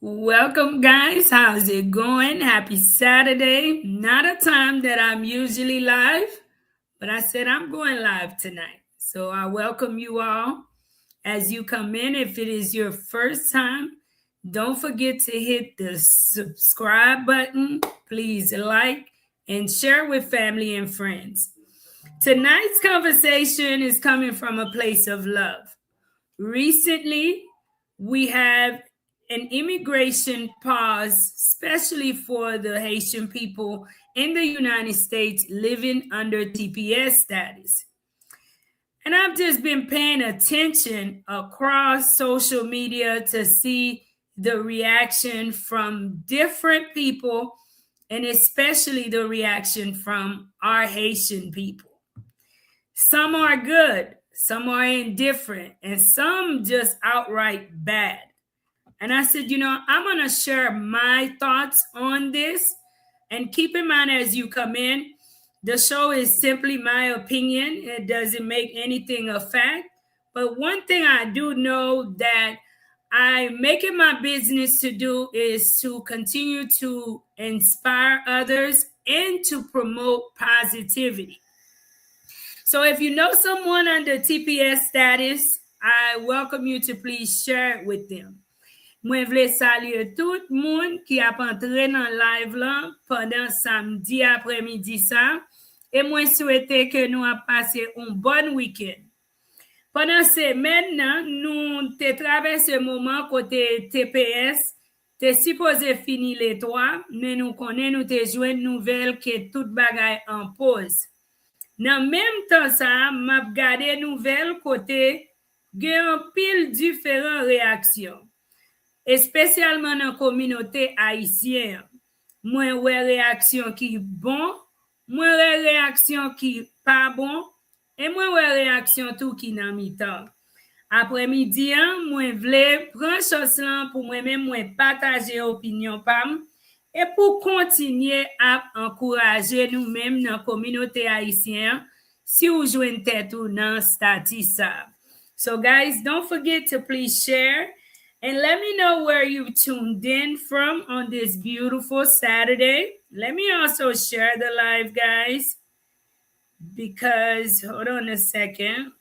Welcome, guys. How's it going? Happy Saturday. Not a time that I'm usually live, but I said I'm going live tonight. So I welcome you all as you come in. If it is your first time, don't forget to hit the subscribe button. Please like and share with family and friends. Tonight's conversation is coming from a place of love. Recently, we have an immigration pause, especially for the Haitian people in the United States living under TPS status. And I've just been paying attention across social media to see the reaction from different people, and especially the reaction from our Haitian people. Some are good, some are indifferent, and some just outright bad. And I said, I'm going to share my thoughts on this. And keep in mind as you come in, the show is simply my opinion. It doesn't make anything a fact. But one thing I do know that I make it my business to do is to continue to inspire others and to promote positivity. So if you know someone under TPS status, I welcome you to please share it with them. Mwen vle salye tout moun ki ap entre nan live lan pendant samedi après-midi sa, et mwen souwete ke nou ap pase un bon week-end. Pendant semen nan, nou te travesse moment kote TPS, te suppose fini le 3, men nou konen nou te jwen nouvel ke tout bagay en pause. Nan menm tan sa, map gade nouvel kote gen an pil diferent reaksyon. Espesyalman nan kominote Haitien. Mwen wè reaksyon ki bon, mwen wè reaksyon ki pa bon, e mwen wè reaksyon tou ki nan mitan. Après-midi an, mwen vle pran chos lan pou mwen pataje opinyon pam, et pour continuer à encourager nous-mêmes dans la communauté haïtienne si vous joignez tête ou dans status. So guys, don't forget to please share and let me know where you tuned in from on this beautiful Saturday. Let me also share the live, guys, because hold on a second.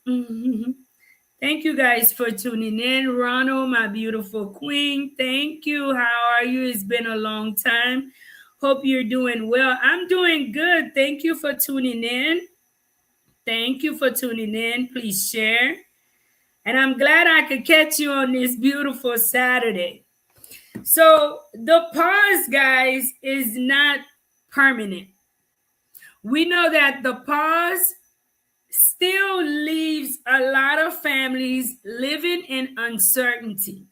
Thank you guys for tuning in. Ronald, my beautiful queen, thank you. How are you? It's been a long time. Hope you're doing well. I'm doing good. Thank you for tuning in. Thank you for tuning in. Please share. And I'm glad I could catch you on this beautiful Saturday. So the pause, guys, is not permanent. We know that the pause still leaves a lot of families living in uncertainty.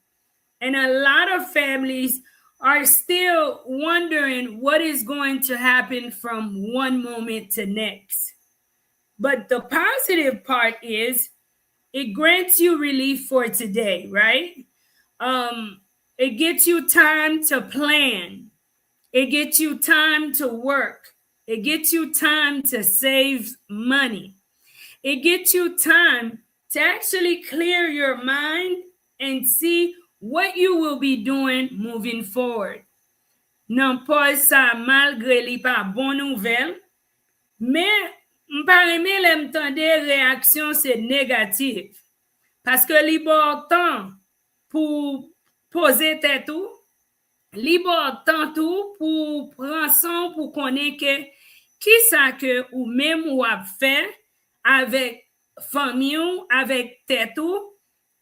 And a lot of families are still wondering what is going to happen from one moment to next. But the positive part is it grants you relief for today, right? It gets you time to plan. It gets you time to work. It gets you time to save money. It gets you time to actually clear your mind and see what you will be doing moving forward. Nan pause sa malgré li pa bon nouvel, mais m'pa reme lem tande réaction c'est négatif. Parce que li bon temps pour poser tête ou, li bon temps tout pour prendre son pour connaître que qui ça que ou même ou a fait avec famille, avec tête ou,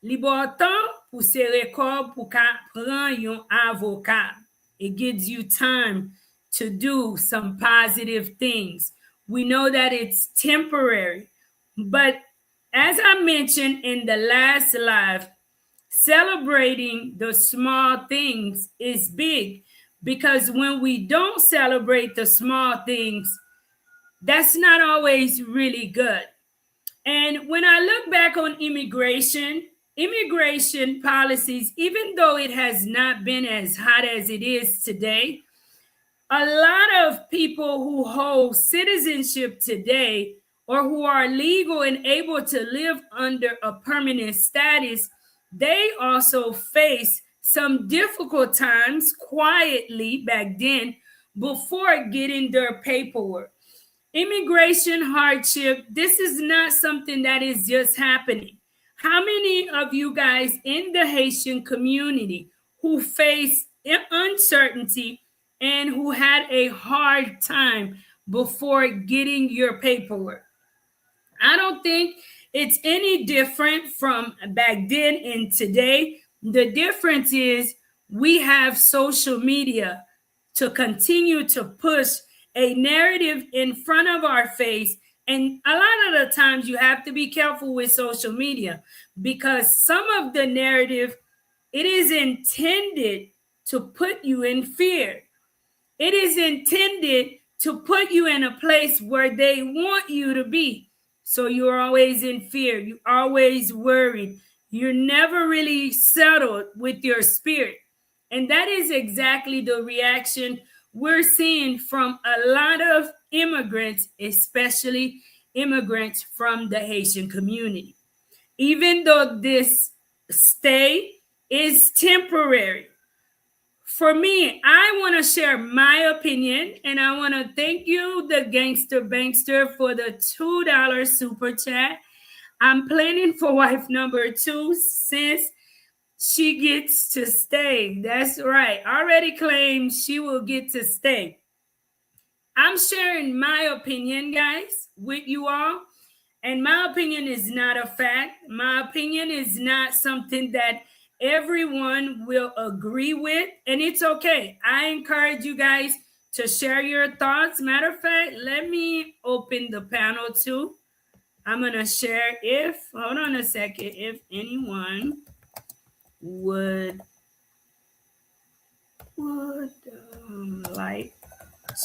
li bon temps pour se record pour prendre yon avocat. It gives you time to do some positive things. We know that it's temporary, but as I mentioned in the last live, celebrating the small things is big because when we don't celebrate the small things, that's not always really good. And when I look back on immigration policies, even though it has not been as hot as it is today, a lot of people who hold citizenship today or who are legal and able to live under a permanent status, they also face some difficult times quietly back then before getting their paperwork. Immigration hardship, this is not something that is just happening. How many of you guys in the Haitian community who face uncertainty and who had a hard time before getting your paperwork? I don't think it's any different from back then and today. The difference is we have social media to continue to push a narrative in front of our face. And a lot of the times you have to be careful with social media because some of the narrative, it is intended to put you in fear. It is intended to put you in a place where they want you to be. So you're always in fear. You're always worried. You're never really settled with your spirit. And that is exactly the reaction we're seeing from a lot of immigrants, especially immigrants from the Haitian community. Even though this stay is temporary, for me, I want to share my opinion, and I want to thank you, the Gangster Bankster, for the $2 super chat. I'm planning for wife number 2 since she gets to stay. That's right. Already claimed she will get to stay. I'm sharing my opinion, guys, with you all. And my opinion is not a fact. My opinion is not something that everyone will agree with. And it's okay. I encourage you guys to share your thoughts. Matter of fact, let me open the panel too. I'm going to share hold on a second, if anyone would like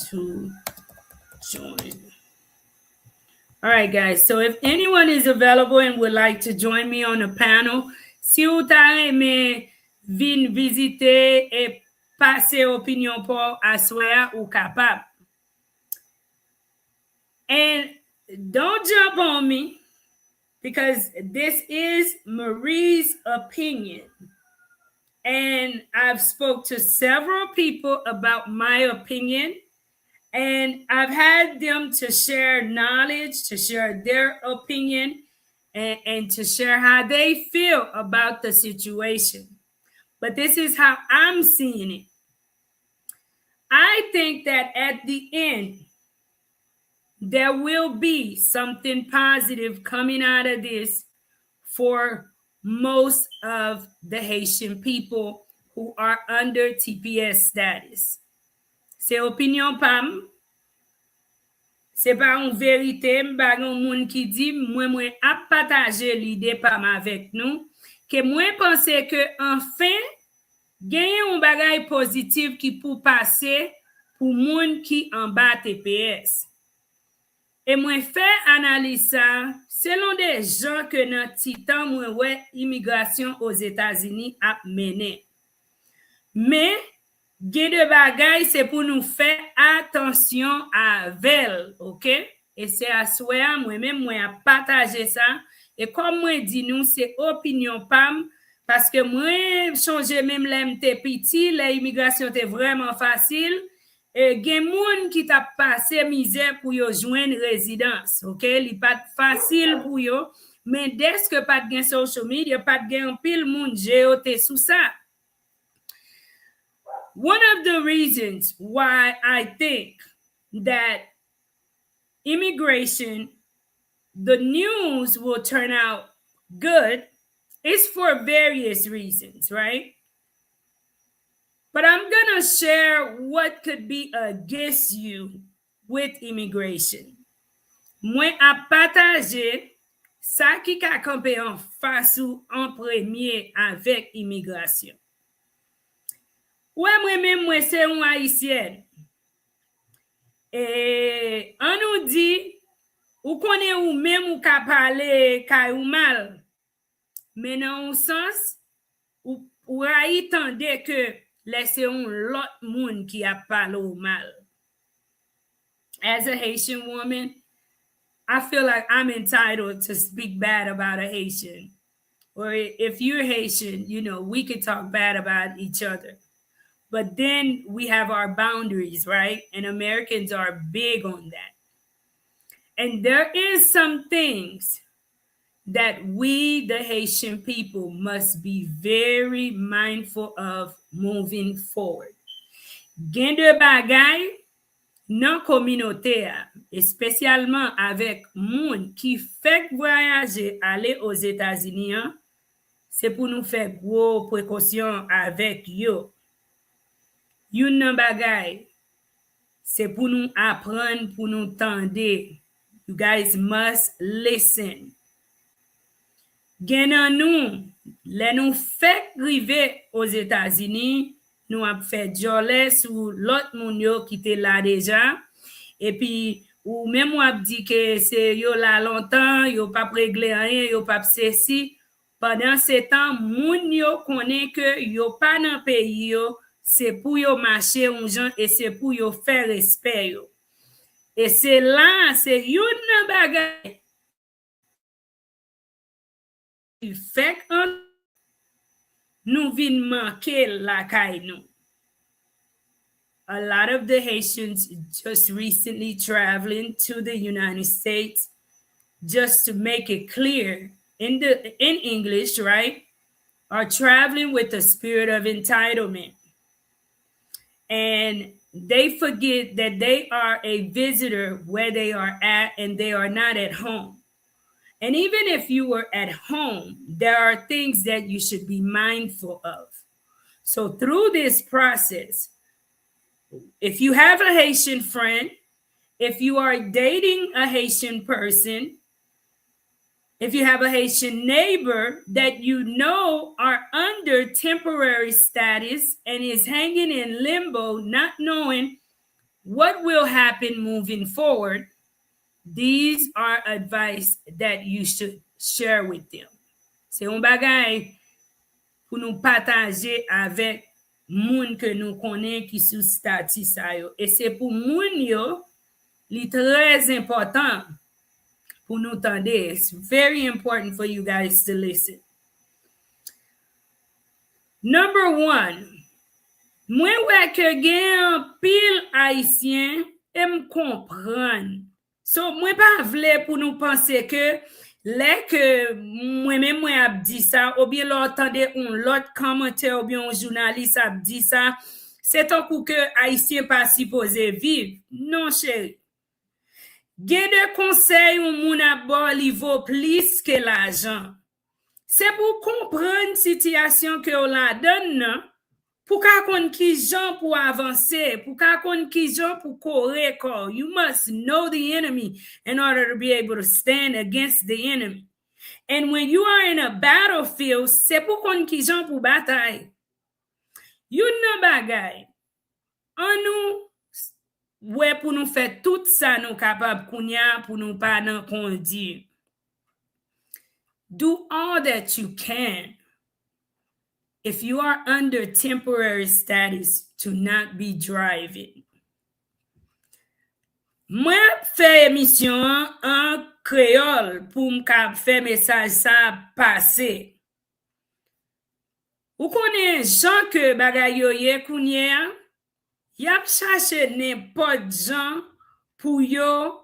to join. All right, guys. So if anyone is available and would like to join me on the panel, si vous aimez venir visiter et passer opinion pour assoir ou capable. And don't jump on me because this is Marie's opinion. And I've spoke to several people about my opinion. And I've had them to share knowledge, to share their opinion, and to share how they feel about the situation. But this is how I'm seeing it. I think that at the end, there will be something positive coming out of this for most of the Haitian people who are under TPS status. C'est opinion pam. C'est pas une vérité, m'pa gon moun qui dit moi a partager l'idée pam avec nous que moi pense que enfin gagner un bagay positif qui pour passer pour moun qui en bas TPS. Et moi fait analyse ça selon des gens que dans titan moi ouais immigration aux États-Unis a mené. Mais gen de bagay, c'est pour nous faire attention avec, ok? Et c'est à souhait, moi-même, moi, à partager ça. Et comme moi, dit nous, c'est opinion pam, parce que moi, changer même l'MT petit, l'immigration était vraiment facile. Et gen moun qui t'a passé misère pour yo joindre résidence, ok? Li pas facile pour yo, mais dès que pas de social media, pas de pile moun géoté sous ça. One of the reasons why I think that immigration, the news will turn out good is for various reasons, right? But I'm going to share what could be against you with immigration. Moi, à partager ça qui a campé en face ou en premier avec immigration. Ouais, moi-même, moi, c'est un haïtien. Et on nous dit, ou connaît ou même ou ka parler ka ou mal. Mais dans un sens, ou haï tande que laissez un l'autre monde qui a parlé ou mal. As a Haitian woman, I feel like I'm entitled to speak bad about a Haitian. or if you're Haitian, we could talk bad about each other. But then we have our boundaries, right? And Americans are big on that. And there is some things that we, the Haitian people, must be very mindful of moving forward. Gen de bagay nan kominote a, espesyalman avek moun ki fek voyaje ale os Etats-Unis, se pou nou fe gwo prekosyon avek yo. Yon nan bagay, se pou nou apren, pou nou tende. You guys must listen. Gen nan nou, le nou fek rive os Etats-Unis, nou ap fè jolè sou lot moun yo ki te la deja. E pi, ou mèm wap di ke se yo la lontan, yo pap regle anyen, yo pap se si. Padan se tan, moun yo konen ke yo pa nan peyi yo, se pou yo mache un jan, e se pou yo fè respect yo. E se lan, se yon nan bagay. Fek an, nou vin manke la kay nou. A lot of the Haitians just recently traveling to the United States, just to make it clear in English, right, are traveling with the spirit of entitlement. And they forget that they are a visitor where they are at and they are not at home. And even if you were at home, there are things that you should be mindful of. So through this process, if you have a Haitian friend, if you are dating a Haitian person, if you have a Haitian neighbor that you know are under temporary status and is hanging in limbo, not knowing what will happen moving forward, these are advice that you should share with them. C'est un bagay pou nou pataje avek moun ke nou konen ki sou stati sa yo. E se pou moun yo, li trez important pou nou tande. It's very important for you guys to listen. Number one, mwen wè ke gen pil Haitien e m kompran. So, mwen pa vle pou nou pense ke lè ke mwen ap di sa, ou bien lò tande un lot komante ou bien un journaliste ap di sa, se ton kou ke Haitien pa supposé viv. Non, chéri. Gen de konsey ou moun ap bo li vo plis ke l'ajan. Se pou kompren sityasyon ke ou la don nan, pou ka kon ki jan pou avanse, pou ka kon ki jan pou kore ko. You must know the enemy in order to be able to stand against the enemy. And when you are in a battlefield, se pou kon ki jan pou batay. You nan bagay. An nou, wè pou nou fè tout sa nou kapab kounya pou nou pa nan kondi. Do all that you can. If you are under temporary status, to not be driving. Mwen fè emisyon an kreol pou mkap fè mesaj sa pase. Ou konen jan ke bagay yo ye kounye, yap chache n'importe jan pou yo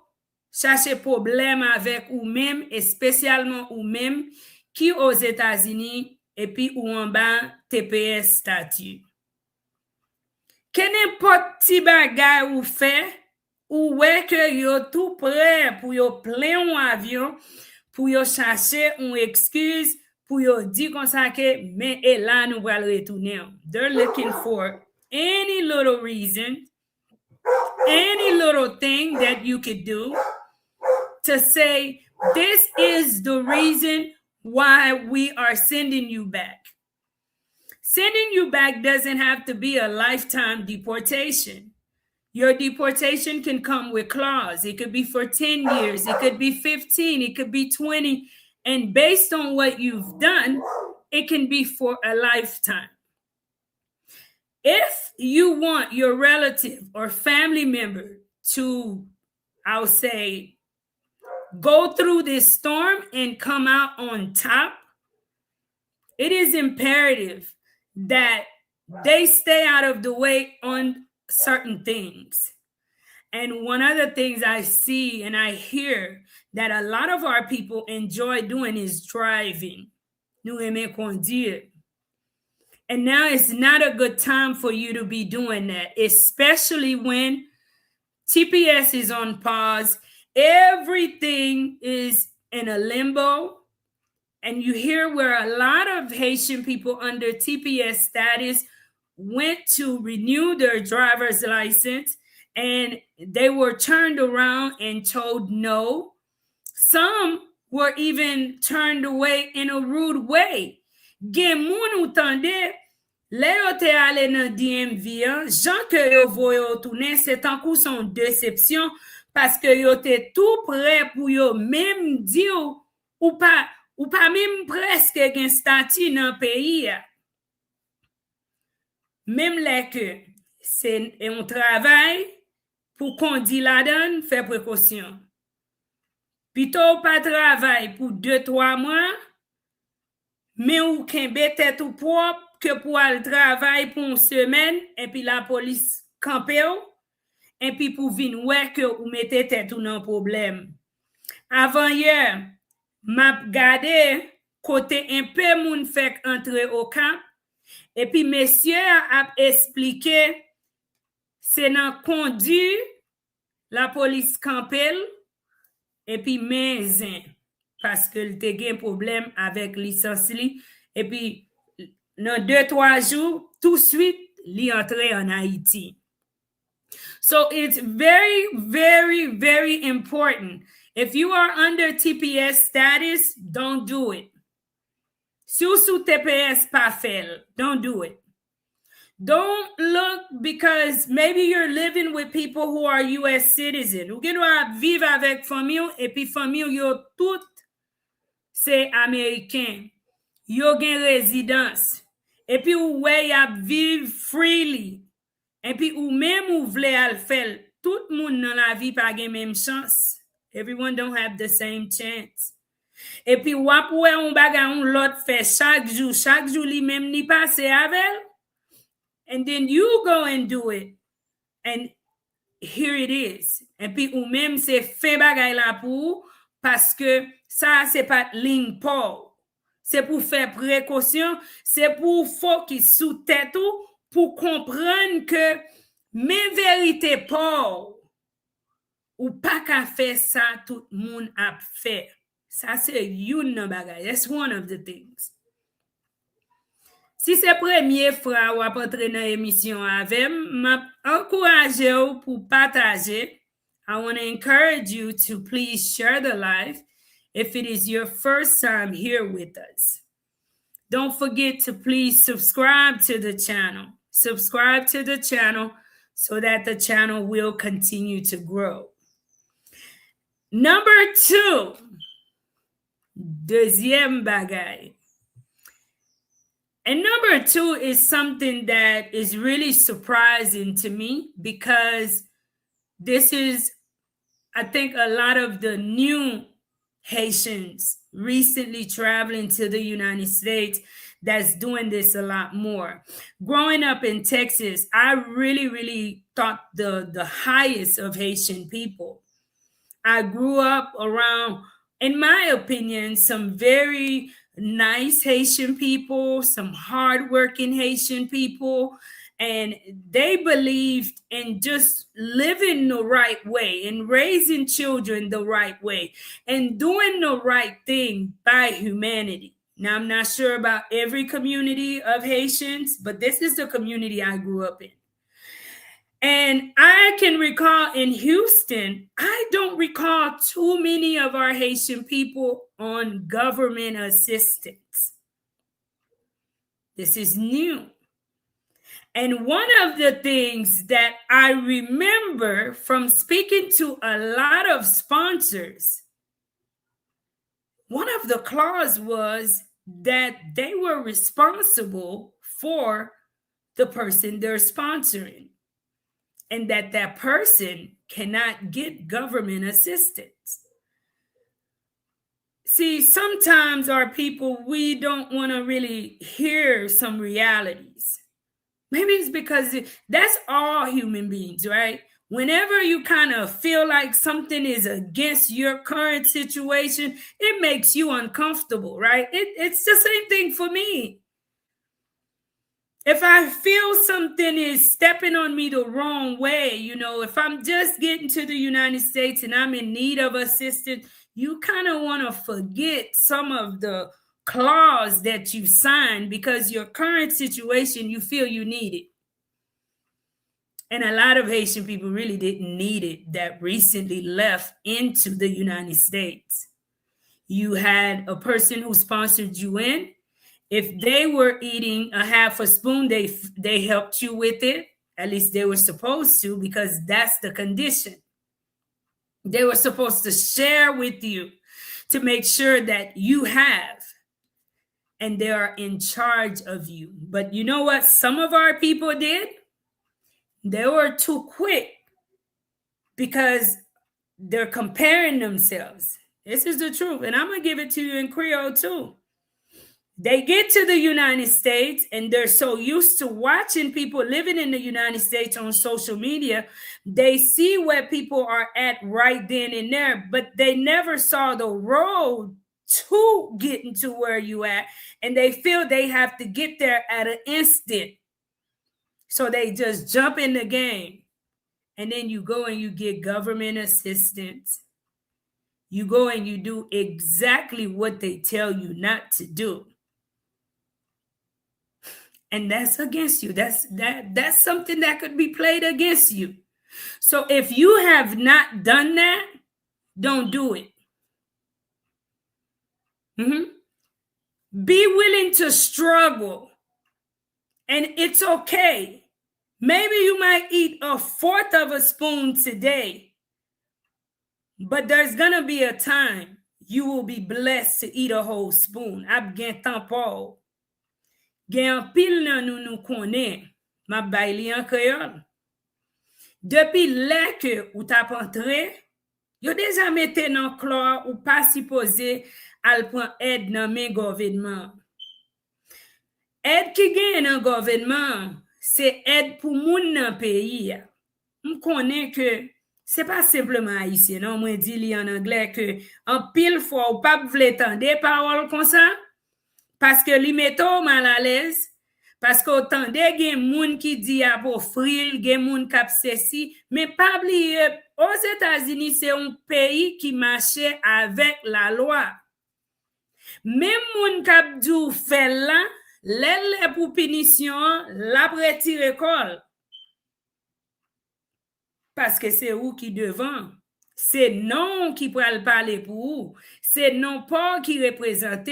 chache problem avek ou même, espesyalman ou même ki os Etats-Unis epi ou an ba TPS statut. Ke n'importe ti bagay ou fe, ou wè ke yo tout prêt pou yo plen un avyon, pou yo chache un excuse, pou yo di kon sa ke, men e la nou wal retounen. They're looking for any little reason, any little thing that you could do to say, this is the reason why we are sending you back. Sending you back doesn't have to be a lifetime deportation. Your deportation can come with clause. It could be for 10 years. It could be 15. It could be 20. And based on what you've done, it can be for a lifetime. If you want your relative or family member to, I'll say, go through this storm and come out on top, it is imperative that they stay out of the way on certain things. And one of the things I see and I hear that a lot of our people enjoy doing is driving. Nous aimons conduire. And now it's not a good time for you to be doing that, especially when TPS is on pause. Everything is in a limbo. And you hear where a lot of Haitian people under TPS status went to renew their driver's license and they were turned around and told no. Some were even turned away in a rude way. Gen moun ou tande, le yo te ale nan DMV, jan ke yo voyo toune, se tankou son decepsyon, paske yo te tout prêt pou yo même di ou pa même preske gen stati nan peyi ya. Même le ke se on travail pour kondi la dan, fè précaution. Pito pas travail pour 2-3 mois, mais ou kenbe tête ou propre que pour aller travail pour une semaine et puis la police campe et puis pour venir ouais que ou mettez tête ou non problème. Avant hier, m'a gardé côté un peu moun fait entrer au camp et puis monsieur a expliqué c'est dans conduit la police campel et puis maison parce que il te gen problème avec licence li et puis dans 2-3 jours tout de suite li entré en Haïti. So it's very, very, very important. If you are under TPS status, don't do it. Sous TPS pas fait, don't do it. Don't look because maybe you're living with people who are US citizens. Ou gen vivre avec famille et puis famille yo tout c'est américain. Yo gen résidence. Et puis ou ouais y vivre freely. Et puis ou même ou vle al faire. Tout moun dans la vie pas gen même chance. Everyone don't have the same chance. Et puis wap ouais on bagay on l'autre fait chaque jour li même ni passe avec. And then you go and do it. And here it is. Et puis ou même c'est fait bagay la pour parce que ça c'est pas ligne pour. C'est pour faire précaution, c'est pour focus sous tête pour comprendre que mes vérités pour ou pas qu'à faire ça tout le monde a fait. Ça c'est une bagay. That's one of the things. Si c'est première fois ou après dans l'émission avec, m'encourager pour partager. I want to encourage you to please share the live if it is your first time here with us. Don't forget to please subscribe to the channel. Subscribe to the channel so that the channel will continue to grow. Number 2, deuxième bagay. And number 2 is something that is really surprising to me because this is, I think, a lot of the new Haitians recently traveling to the United States that's doing this a lot more. Growing up in Texas, I really thought the highest of Haitian people. I grew up around, in my opinion, some very nice Haitian people, some hardworking Haitian people, and they believed in just living the right way and raising children the right way and doing the right thing by humanity. Now, I'm not sure about every community of Haitians, but this is the community I grew up in. And I can recall in Houston, I don't recall too many of our Haitian people on government assistance. This is new. And one of the things that I remember from speaking to a lot of sponsors, one of the clauses was that they were responsible for the person they're sponsoring, and that person cannot get government assistance. See, sometimes our people, we don't want to really hear some realities. Maybe it's because that's all human beings, right? Whenever you kind of feel like something is against your current situation, it makes you uncomfortable, right? It's the same thing for me. If I feel something is stepping on me the wrong way, if I'm just getting to the United States and I'm in need of assistance, you kind of want to forget some of the clause that you signed because your current situation, you feel you need it. And a lot of Haitian people really didn't need it that recently left into the United States. You had a person who sponsored you in. If they were eating a half a spoon, they helped you with it. At least they were supposed to, because that's the condition. They were supposed to share with you to make sure that you have, and they are in charge of you. But you know what some of our people did? They were too quick because they're comparing themselves. This is the truth. And I'm going to give it to you in Creole too. They get to the United States and they're so used to watching people living in the United States on social media. They see where people are at right then and there, but they never saw the road to getting to where you at. And they feel they have to get there at an instant. So they just jump in the game. And then you go and you get government assistance. You go and you do exactly what they tell you not to do. And that's against you. That's something that could be played against you. So if you have not done that, don't do it. Be willing to struggle. And it's okay. Maybe you might eat a fourth of a spoon today, but there's going to be a time you will be blessed to eat a whole spoon. Ap gen tanpon. Gen pil nan nou konen, ma bay li an Creole. Depuis lè que ou tap entré, yo deja mette nan clore ou pas supposé al pran aide nan men gouvernement. Aide ki gen nan gouvernement, c'est aide pour moun nan pays. M konnen que c'est pas simplement haïtien, non, moi di li en anglais que en pile fois ou pas vle tande parole comme ça parce que li metto mal à l'aise. Parce qu'autant de gen moun qui dit à pour fril, gen moun kap ceci, mais pas oublier aux États-Unis c'est un pays qui marchait avec la loi. Même moun kap dou fait là, l'elle pour punition, la retire école. Parce que c'est où qui devant. C'est non qui pral parler pour vous. C'est non pas qui représente.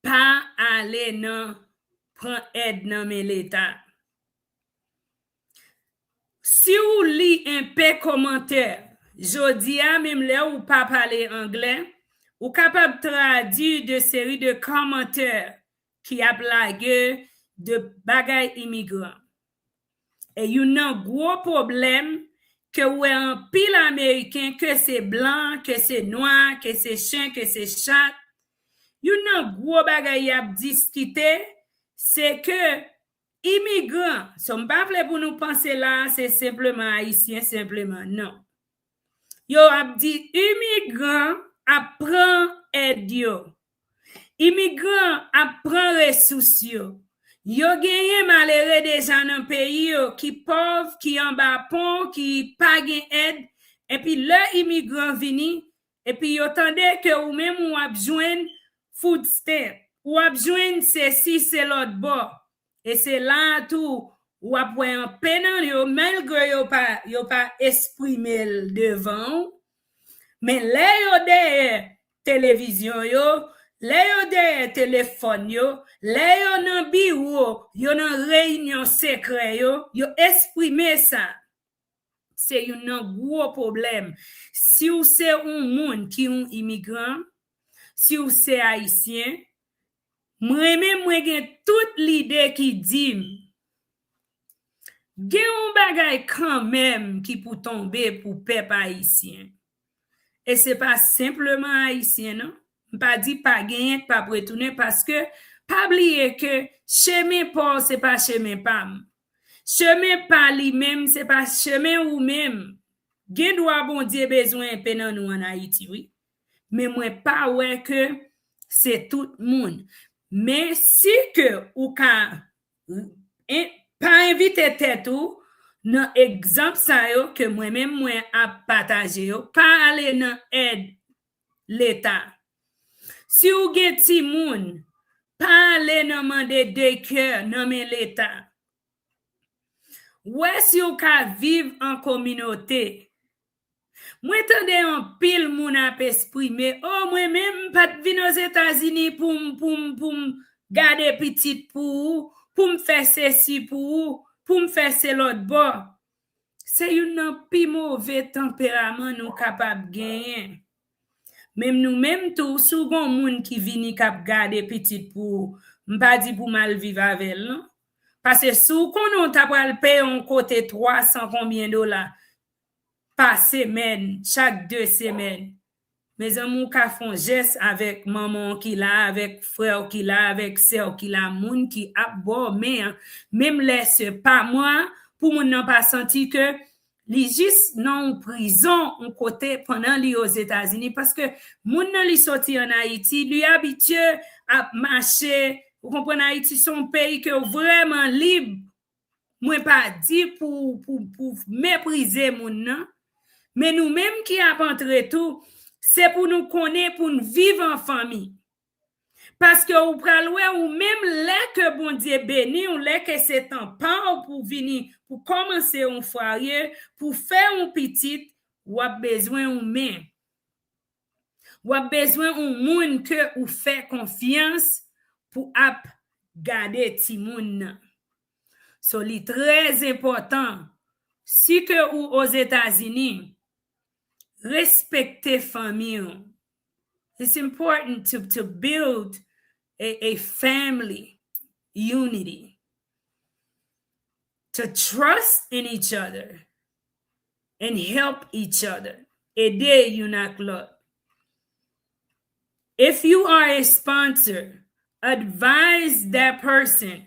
Pas aller non prend aide dans l'État. Si vous lisez un peu commentaire, jodi a même là ou pas parler anglais, ou capable traduire de série de commentaires qui a blagué de bagay immigrants. Et yon a gros problème que ou un pile américain que c'est blanc, que c'est noir, que c'est chien, que c'est chat. Yon a gros bagay a discuter, c'est que immigrants, son pas pour nous penser là, c'est simplement haïtien simplement non. Yo a dit immigrants apprend aide yo. Immigrants apprend ressources yo. Yo genye malheureux des gens dans pays yo qui pauvres, qui en bas pont, qui pas gen aide, et puis le immigrant vini, et puis yo tande que ou même ou a besoin food stamp, ou a besoin ceci c'est l'autre bord. Et c'est là tout ou a point en peine yo malgré yo pas exprimer devant, mais là yo derrière télévision yo, là yo derrière téléphone yo, là yo nan bureau, yo nan réunion secret yo exprimer ça. C'est un gros problème. Si ou c'est un monde qui est immigrant, si ou c'est haïtien, moi-même gen toute l'idée qui dit gen un bagay quand même qui pour tomber pour peuple haïtien. Et c'est pas simplement haïtien, non? Pas dit pas gagner, pas retourner parce que pas oublier que chemin pas c'est pas chemin pam. Chemin pas lui-même, c'est pas chemin ou même. Gen doit bon Dieu besoin penan nous en Haïti, oui. Mais moi pas ouais que c'est tout le monde. Mais si que ou ka pas inviter tête ou dans exemple ça yo que moi-même moi a partager yo, pas aller dans aide l'État. Si ou gen ti moun, pas aller dans demander de cœur dans l'État. Ouais, si ou ka vivre en communauté. Moi, tande un pile moun ap exprimer, oh, moi même pas vin aux États-Unis pour garder petite pour me faire ceci pour me faire ce l'autre bord. C'est un pi mauvais tempérament nous capable gagner. Même nous même tout souvent moun qui vini k'ap garder petite pour m'pa di pour mal vivre avec elle, non? Parce que sous qu'on t'a pral payer un côté 300 combien dollars par semaine, chaque 2 semaines. Mes amis ka font geste avec maman qui là, avec frère qui là, avec sœur qui là, moun qui a bon mais même laisse pas moi pour moun n'a pas senti que li juste non prison on côté pendant li aux États-Unis parce que moun nan li sorti en Haïti, lui habitué à marcher, vous comprenez, Haïti son pays que vraiment libre. Moi pas dit pour mépriser moun nan. Mais nous-mêmes qui avons entré tout, c'est pour nous connaître, pour nous vivre en famille. Parce que vous prenez ou même là que bon Dieu béni, ou là que c'est un pas pour venir, pour commencer un foyer, pour faire un petit, ou a besoin ou main. Ou a besoin un monde que ou fait confiance pour garder ti moun. So, c'est très important. Si que ou aux États-Unis, respecter famille. It's important to build a family unity, to trust in each other and help each other. Aider yunak lot. If you are a sponsor, advise that person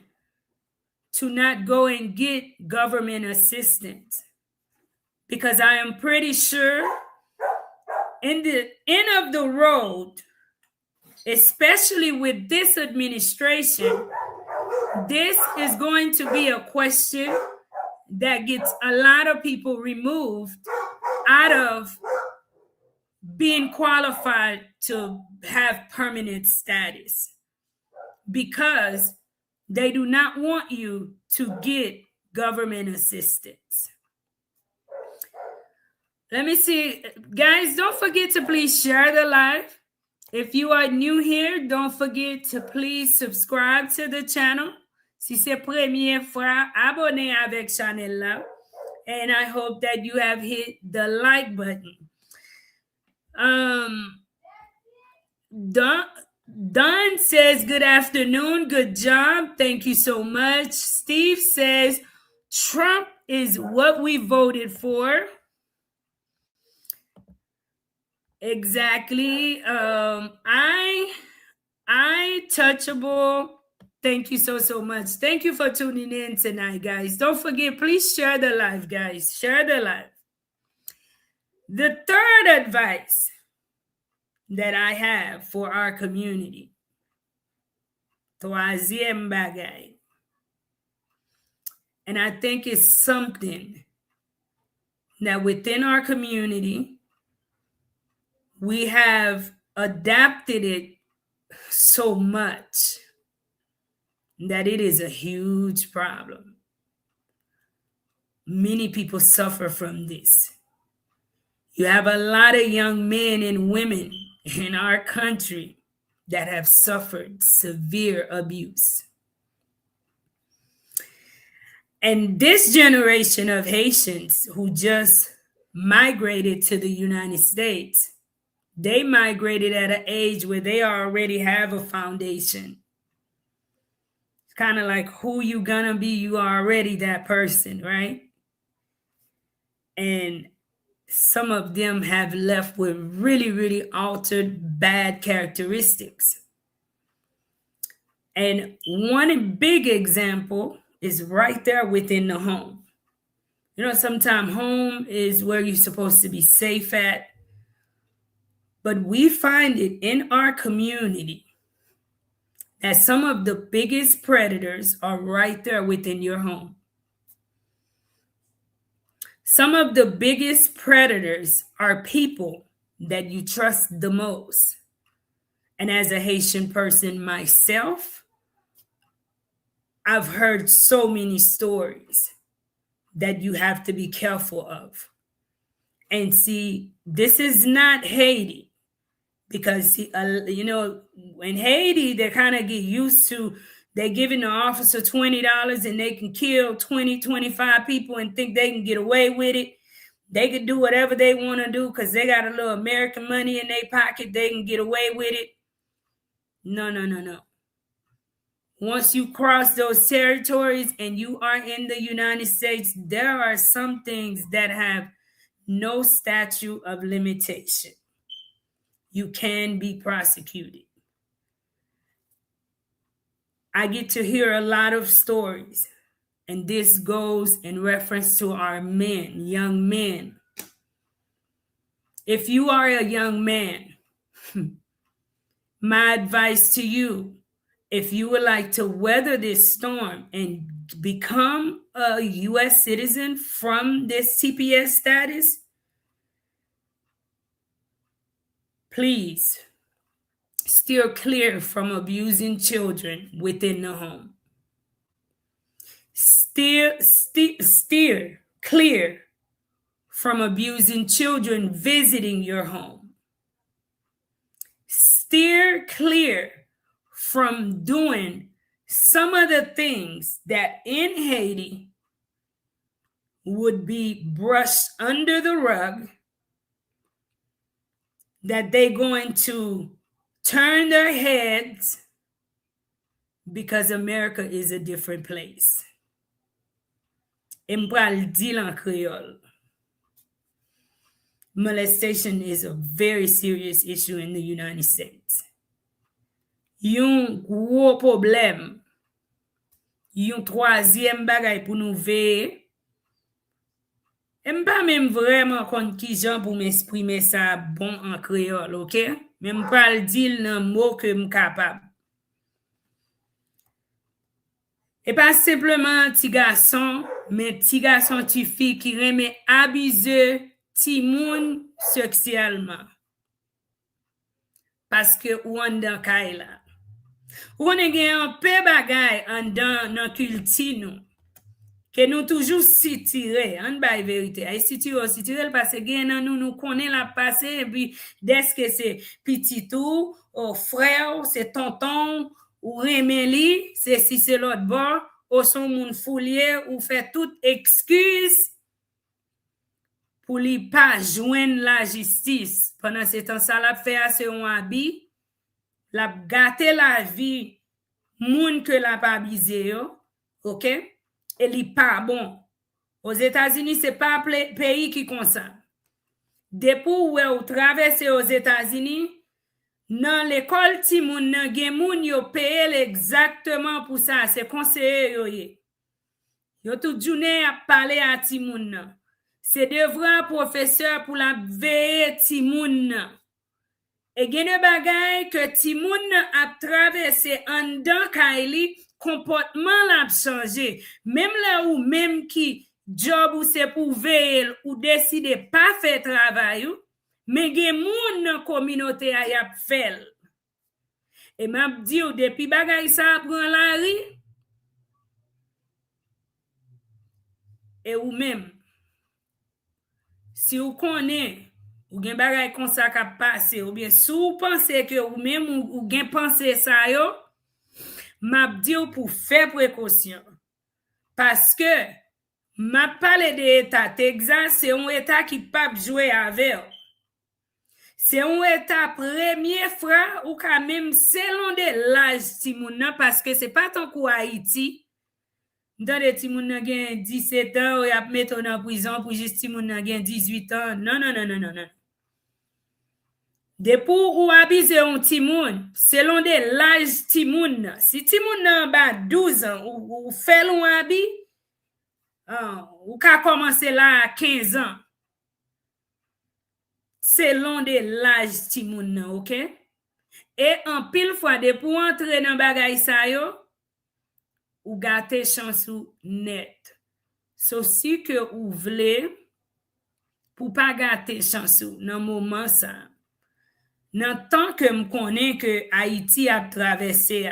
to not go and get government assistance, because I am pretty sure in the end of the road, especially with this administration, this is going to be a question that gets a lot of people removed out of being qualified to have permanent status, because they do not want you to get government assistance. Let me see. Guys, don't forget to please share the live. If you are new here, don't forget to please subscribe to the channel. Si c'est première fois, abonnez avec channel là. And I hope that you have hit the like button. Don says, good afternoon, good job. Thank you so much. Steve says, Trump is what we voted for. Exactly. I touchable. Thank you so much. Thank you for tuning in tonight, guys. Don't forget, please share the live, guys. Share the live. The third advice that I have for our community, troisième bagay, and I think it's something that within our community, we have adapted it so much that it is a huge problem. Many people suffer from this. You have a lot of young men and women in our country that have suffered severe abuse. And this generation of Haitians who just migrated to the United States, they migrated at an age where they already have a foundation. It's kind of like who you gonna be, you are already that person, right? And some of them have left with really, really altered bad characteristics. And one big example is right there within the home. You know, sometimes home is where you're supposed to be safe at, but we find it in our community that some of the biggest predators are right there within your home. Some of the biggest predators are people that you trust the most. And as a Haitian person myself, I've heard so many stories that you have to be careful of. And see, this is not Haiti, because you know, in Haiti they kind of get used to they giving the officer $20 and they can kill 20, 25 people and think they can get away with it. They can do whatever they want to do because they got a little American money in their pocket. They can get away with it. No, no, no, no. Once you cross those territories and you are in the United States, there are some things that have no statute of limitation. You can be prosecuted. I get to hear a lot of stories, and this goes in reference to our men, young men. If you are a young man, my advice to you, if you would like to weather this storm and become a U.S. citizen from this TPS status, please steer clear from abusing children within the home. Steer clear from abusing children visiting your home. Steer clear from doing some of the things that in Haiti would be brushed under the rug, that they're going to turn their heads because America is a different place. M'pral di lan Creole. Molestation is a very serious issue in the United States. Yon gros problem, yon troisième bagay pou nou veye. M'pa même vraiment kon ki jan pou m'exprimer ça bon en créole, ok? Mais m'pral dil nan mot que m'kapab. Et pas simplement ti garçon, mais ti garçon ti fille qui reme abuse ti moun sexuellement. Parce que ou an dan kay la. Ou on gen un peu bagay an dan nan kulti nou. Que nous toujours sitire, an bay vérité. Ay sitire parce que gen nan nous connaît la passé, et puis dès que c'est petit ou frère, c'est tonton, ou remeli, c'est si c'est l'autre bord, ou son moun foulier, ou fait toute excuse pour li pas joindre la justice. Pendant ce temps, ça la fait assez un habit, la gâter la vie, moun que la pas bisé yo, ok? Et li pas bon. Aux États-Unis, c'est pas pays qui comme ça. Depuis ou traverser aux États-Unis, dans l'école ti moun nan gen moun yo paye exactement pour ça, c'est conseiller yo ye. Yo toute journée a parler à ti moun nan. C'est devant professeur pour la veiller ti moun nan. Et gen de bagay que ti moun nan a traversé en dan kaili, comportement l'a changé. Même là ou même qui job ou c'est pour veiller ou décider pas faire travail ou, mais gen moun nan communauté a yap fel. Et m'a dit ou depuis bagay sa prend la ri, et ou même si ou connaît ou gen bagay kon sa ka passe, ou bien si ou pense que ou même ou gen pense ça yo, m'a dit ou pour faire précaution. Parce que m'a parlé de État Texas, c'est un État qui pas jouer avec. C'est un État premier frère ou quand même selon de l'âge ti moun nan, parce que c'est pas tant qu'au Haïti. M'tande ti moun nan gen 17 ans, ou y ap met en prison pour juste ti moun nan gen 18 ans. Non, non, non, non, non, non. Depo ou abize un ti moun, selon de l'âge ti moun nan. Si ti moun nan ba 12 ans, ou fait un abi, ou ka commencer là à 15 ans. Selon de l'âge ti moun nan, ok? Et en pile fois, de pour entrer dans bagay sa yo, ou gâte chance ou net. So si que ou vle, pour pas gâter chance ou, dans moment ça, dans temps que m konnen que Haïti a traversé,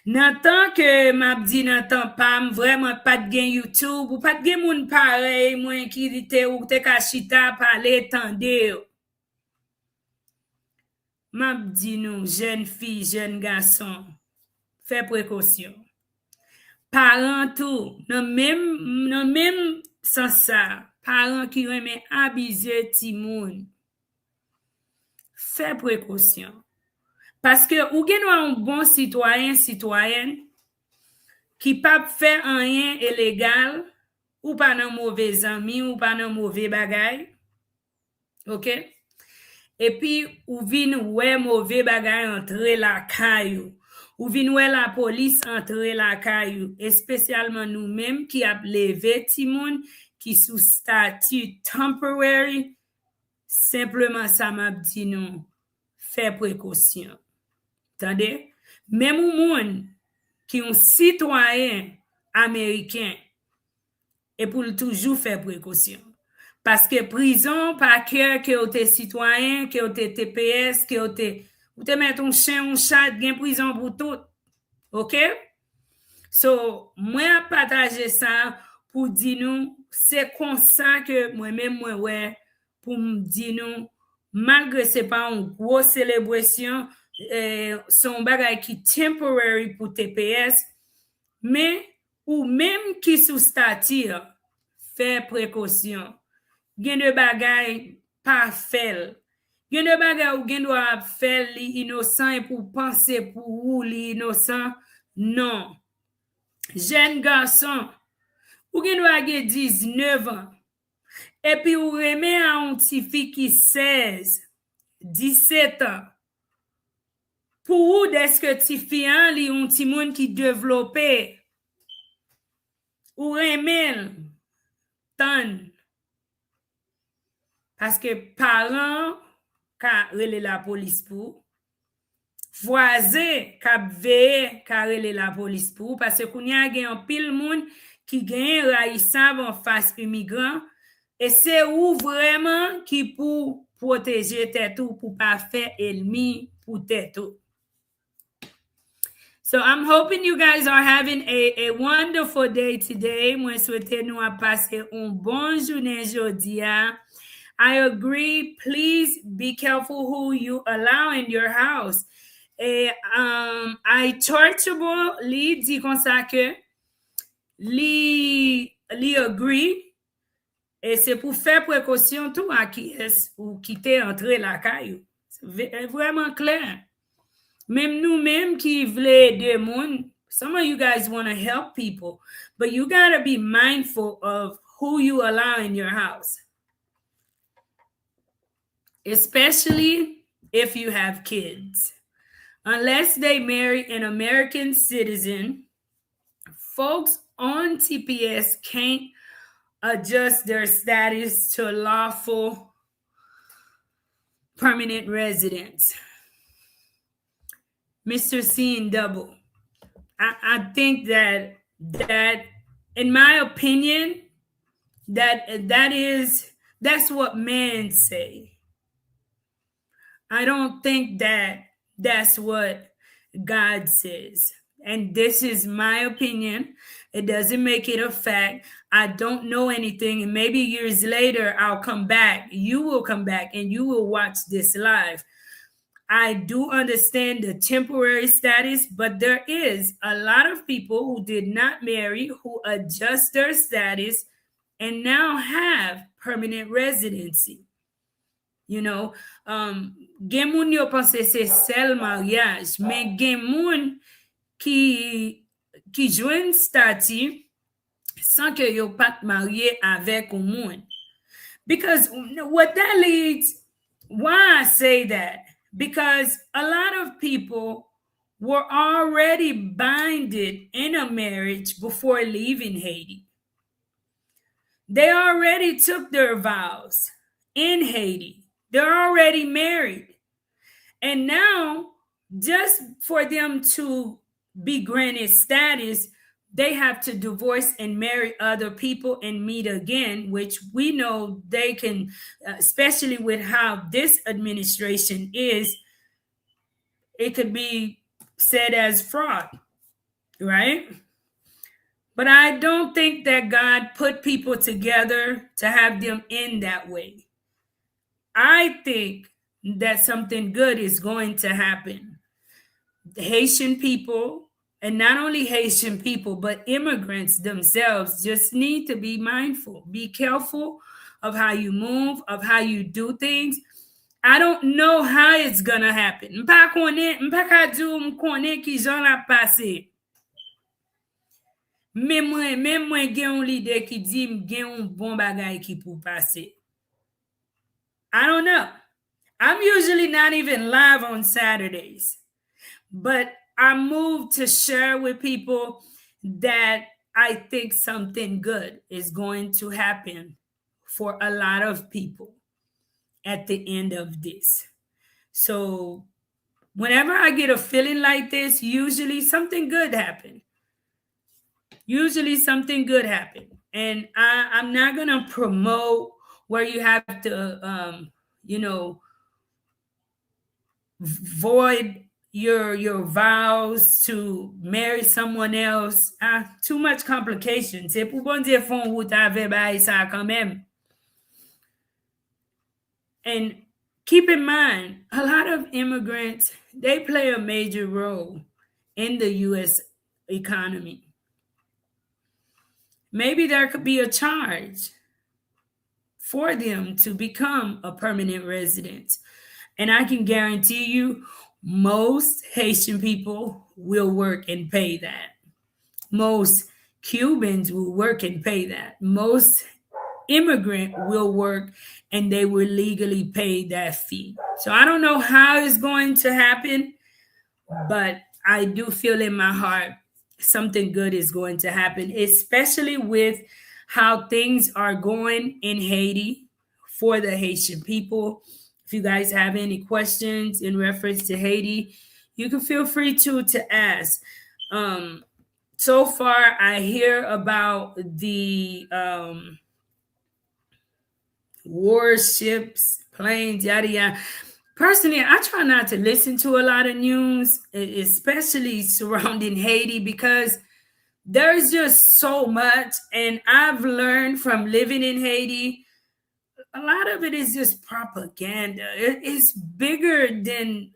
dans temps que m'a dit dans temps pas vraiment pas de gen YouTube, ou pas de gen moun pareil, moi qui te ou te ka chita parler tande. M'a dit nous, jeune fille, jeune garçon, fais précaution. Parents tout, dans même sans ça, parents qui aiment abuser ti moun, fais précaution. Parce que ou gen un bon citoyenne qui pas faire rien illégal, ou pas nan mauvais ami, ou pas nan mauvais bagay. OK? Et puis ou vin ouais mauvais bagay entrer la caillou. Ou vin ouais la police entrer la caillou, et spécialement nous-mêmes qui a levé ti moun qui sous statut temporary, simplement ça m'a dit nous, fait précaution. Attendez? Même ou moun qui un citoyen américain, et pour toujours faire précaution. Parce que prison, pas que ou t'es citoyen, que ou t'es TPS, que ou te mettre un chien, un chat, gen prison pour tout. OK? So, moi, partager ça pour dire nous, c'est comme ça que moi-même, ouais, pour me dire nous, malgré c'est pas une grosse célébration, son bagay qui temporary pour TPS, mais ou même qui sous statut, fait précaution. Gen de bagay pas fait. Gen de bagay ou gen doit faire li innocent et pour penser pour ou li innocent. Non. Jeune garçon, ou gen doit gen 19 ans. Et puis ou remet à un petit fille qui 16, 17 ans. Pour ou est-ce que ti fille li un petit monde qui développé ou remet tan. Parce que parents ka rele la police pour, voisin ka veille ka rele la police pour, parce que kounya gen un pile moun qui gen raïsab en face immigrant, et c'est où vraiment qui pour protéger tête ou pour pas faire ennemi pour tête ou. So I'm hoping you guys are having a wonderful day today. Moi souhaite nous a passer un bon journée aujourd'hui. I agree. Please be careful who you allow in your house. Et I touchable li dit comme ça que li agree. Et c'est pour faire précaution tout à qui est ou quitter entrer la caillou. C'est vraiment clair. Même nous-mêmes qui voulons aider moun, some of you guys want to help people, but you got to be mindful of who you allow in your house. Especially if you have kids. Unless they marry an American citizen, folks on TPS can't adjust their status to lawful permanent residents. Mr. Seeing Double. I think that in my opinion, that's what men say. I don't think that's what God says. And this is my opinion. It doesn't make it a fact. I don't know anything. And maybe years later, I'll come back. You will come back and you will watch this live. I do understand the temporary status, but there is a lot of people who did not marry, who adjust their status and now have permanent residency. You know, gen moun yo pense c'est seul mariage, mais gen moun qui qui joignent statut sans que yo pas marié avec un monde. Because what that leads, why I say that? Because a lot of people were already binded in a marriage before leaving Haiti. They already took their vows in Haiti. They're already married. And now, just for them to be granted status, they have to divorce and marry other people and meet again, which we know they can, especially with how this administration is, it could be said as fraud, right? But I don't think that God put people together to have them in that way. I think that something good is going to happen. The Haitian people, and not only Haitian people, but immigrants themselves just need to be mindful. Be careful of how you move, of how you do things. I don't know how it's gonna happen. M'pa ka dou m'konnen ki jan la pase. Men mwen gen yon leader ki di gen yon bon bagay ki pou pase. I don't know. I'm usually not even live on Saturdays, but I moved to share with people that I think something good is going to happen for a lot of people at the end of this. So whenever I get a feeling like this, usually something good happens. Usually something good happens. And I'm not going to promote where you have to, void your vows to marry someone else. Too much complications. C'est pour bon Dieu font route avec ça quand même. And keep in mind, a lot of immigrants, they play a major role in the U.S. economy. Maybe there could be a charge for them to become a permanent resident. And I can guarantee you, most Haitian people will work and pay that. Most Cubans will work and pay that. Most immigrant will work and they will legally pay that fee. So I don't know how it's going to happen, but I do feel in my heart something good is going to happen, especially with how things are going in Haiti for the Haitian people. If you guys have any questions in reference to Haiti, you can feel free to ask. So far, I hear about the warships, planes, yada yada. Personally, I try not to listen to a lot of news, especially surrounding Haiti, because there's just so much. And I've learned from living in Haiti, a lot of it is just propaganda. It's bigger than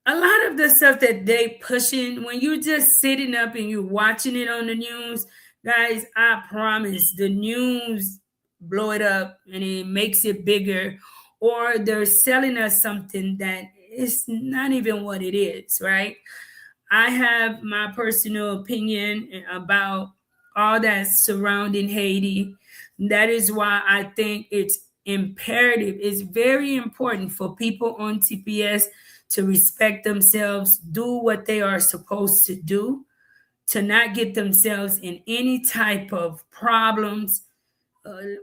a lot of the stuff that they pushing. When you're just sitting up and you're watching it on the news, guys, I promise the news blow it up and it makes it bigger, or they're selling us something that is not even what it is, right? I have my personal opinion about all that surrounding Haiti. That is why I think it's imperative. It's very important for people on TPS to respect themselves, do what they are supposed to do, to not get themselves in any type of problems.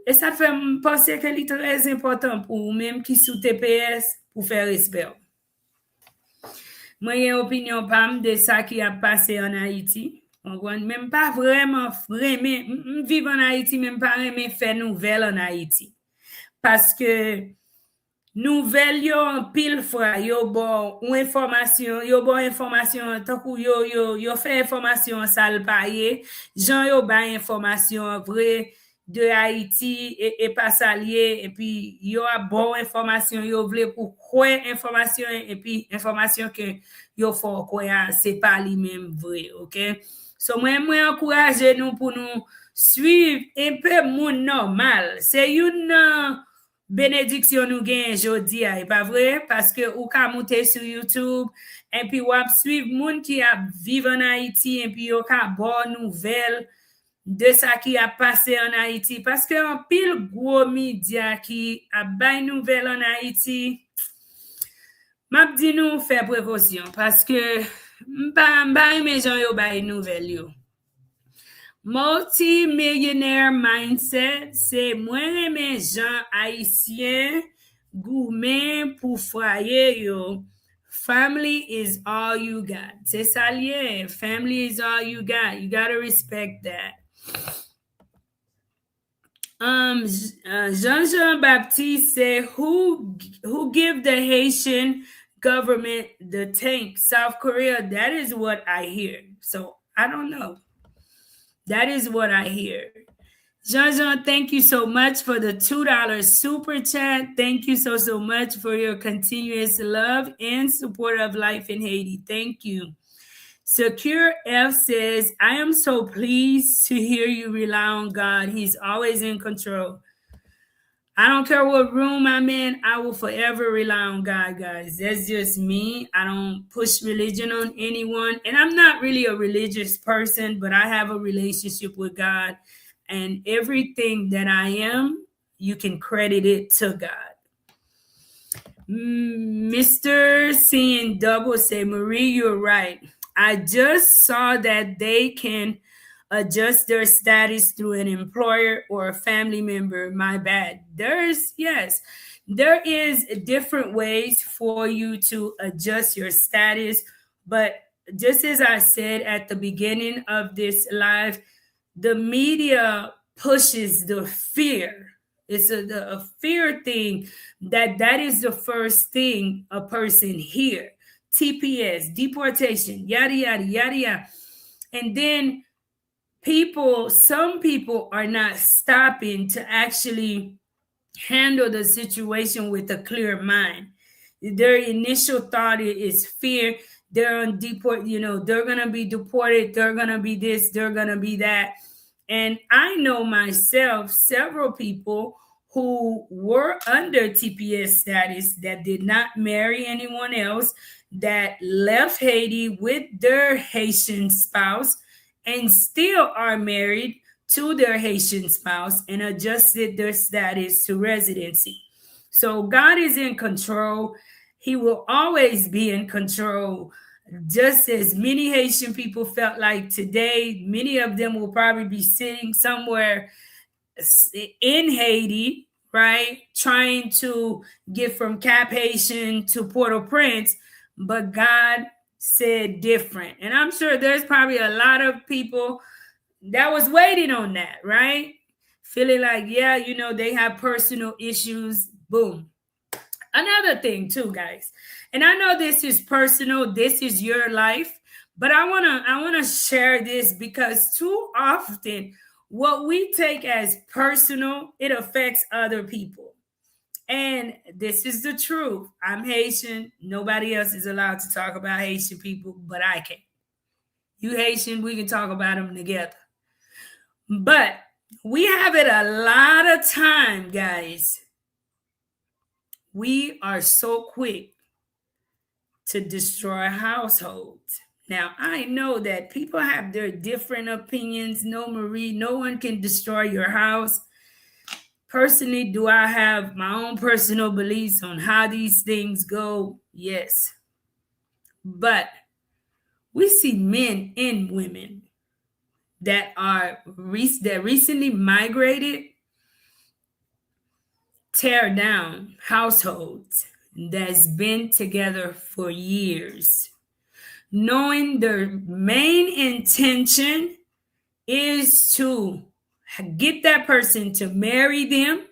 Et ça fait penser que c'est très important pour même qui sous TPS pour faire respect. Moi, j'ai opinion pam de ça qui a passé en Haïti. Même pas vraiment vivre en Haïti, même pas vraiment faire nouvelle en Haïti. Parce que nouvelle yo en pile fois yo bon information tant que yo fait information sale paye, Jean yo ba information vrai de Haïti et pas salier, et puis yo a bon information yo vle pour quoi information, et puis information que yo faut quoi c'est pas li même vrai, OK? So moi encourager nous pour nous suivre un peu monde normal. C'est une bénédiction nous gagne jodi a, pas vrai? Parce que ou ka monter sur YouTube et puis ou ap suivre moun qui a vivre en Haïti et puis ou ka bon nouvelle de ça qui a passé en Haïti. Parce que un pile gros média qui a bay nouvelle en Haïti, m'a dit nous faire précaution parce que m'pa aimer gens yo bay nouvelle yo. Multi-millionaire mindset, c'est moins les gens haïtiens gourmet pour foyer yo. Family is all you got. C'est ça lié. Family is all you got. You gotta respect that. Jean Baptiste said, "Who give the Haitian government the tank? South Korea." That is what I hear. So I don't know. That is what I hear. Jean, thank you so much for the $2 super chat. Thank you so much for your continuous love and support of life in Haiti. Thank you. Secure F says, I am so pleased to hear you rely on God. He's always in control. I don't care what room I'm in, I will forever rely on God, guys. That's just me. I don't push religion on anyone. And I'm not really a religious person, but I have a relationship with God. And everything that I am, you can credit it to God. Mr. Seeing Double say, Marie, you're right. I just saw that they can adjust their status through an employer or a family member. My bad. There is different ways for you to adjust your status. But just as I said at the beginning of this live, the media pushes the fear. It's a fear thing that is the first thing a person hear. TPS, deportation, yada, yada, yada, yada. And then some people are not stopping to actually handle the situation with a clear mind. Their initial thought is fear. They're on deport, they're going to be deported. They're going to be this, they're going to be that. And I know myself, several people who were under TPS status that did not marry anyone else, that left Haiti with their Haitian spouse and still are married to their Haitian spouse and adjusted their status to residency. So God is in control. He will always be in control. Just as many Haitian people felt like today, many of them will probably be sitting somewhere in Haiti, right? Trying to get from Cap Haitian to Port-au-Prince, but God said different. And I'm sure there's probably a lot of people that was waiting on that, right? Feeling like, yeah, they have personal issues. Boom. Another thing too, guys. And I know this is personal, this is your life, but I want to share this because too often what we take as personal, it affects other people. And this is the truth. I'm Haitian. Nobody else is allowed to talk about Haitian people, but I can. You Haitian, we can talk about them together. But we have it a lot of time, guys. We are so quick to destroy households. Now, I know that people have their different opinions. No, Marie, no one can destroy your house. Personally, do I have my own personal beliefs on how these things go? Yes. But we see men and women that recently migrated tear down households that's been together for years, knowing their main intention is to get that person to marry them,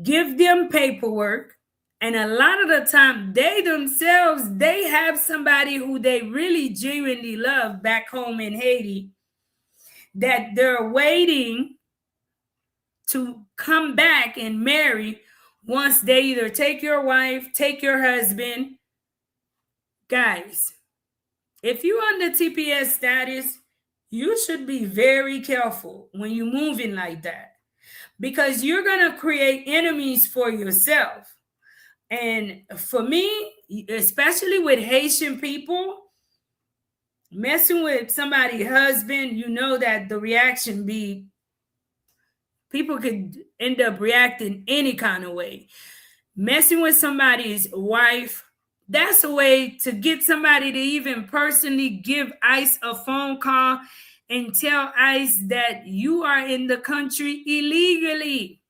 give them paperwork, and a lot of the time they themselves, they have somebody who they really genuinely love back home in Haiti that they're waiting to come back and marry once they either take your wife, take your husband. Guys, if you're under TPS status, you should be very careful when you're moving like that. because you're going to create enemies for yourself. And for me, especially with Haitian people, messing with somebody's husband, you know that the reaction be people could end up reacting any kind of way. Messing with somebody's wife, that's a way to get somebody to even personally give ICE a phone call and tell ICE that you are in the country illegally.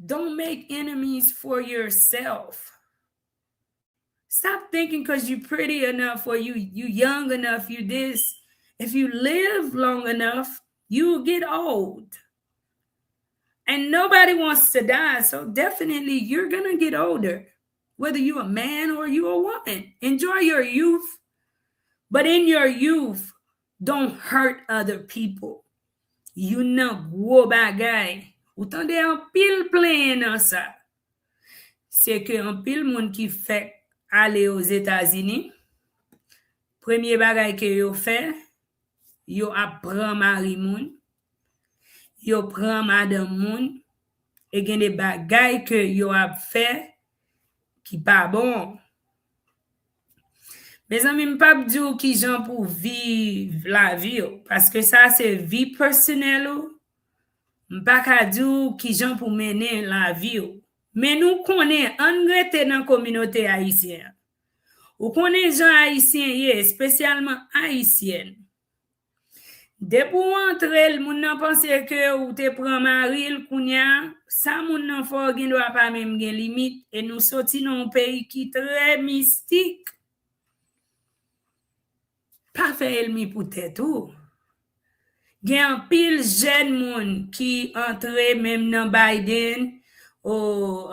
Don't make enemies for yourself. Stop thinking because you're pretty enough or you young enough, you this. If you live long enough, you will get old. And nobody wants to die. So definitely you're going to get older, whether you're a man or you're a woman. Enjoy your youth. But in your youth, don't hurt other people. You know, gros bagay. Ou tande an pile plein nan sa. C'est que an pile moun qui fait aller aux États-Unis, premier bagay que yo fait, yo apprend mari moun, yo prend madame moun, et gen des bagay que yo a fait qui pas bon. Mes amis, m'pa dire qui jan pour vivre la vie, parce que ça c'est vie personnelle. M'pa ka dire qui jan pour mener la vie. Mais nous connaissons, on rete dans la communauté haïtienne. Ou connaissons gens haïtiens, spécialement haïtiennes. Depuis ou entrer, le moun nan pense que ou te prend maril kounya, ça moun nan fò gen doit pas même gen limite et nous sorti dans un pays qui très mystique. Pas faire elmi pour tête ou. Gen un pile jeune moun qui entre même dans Biden ou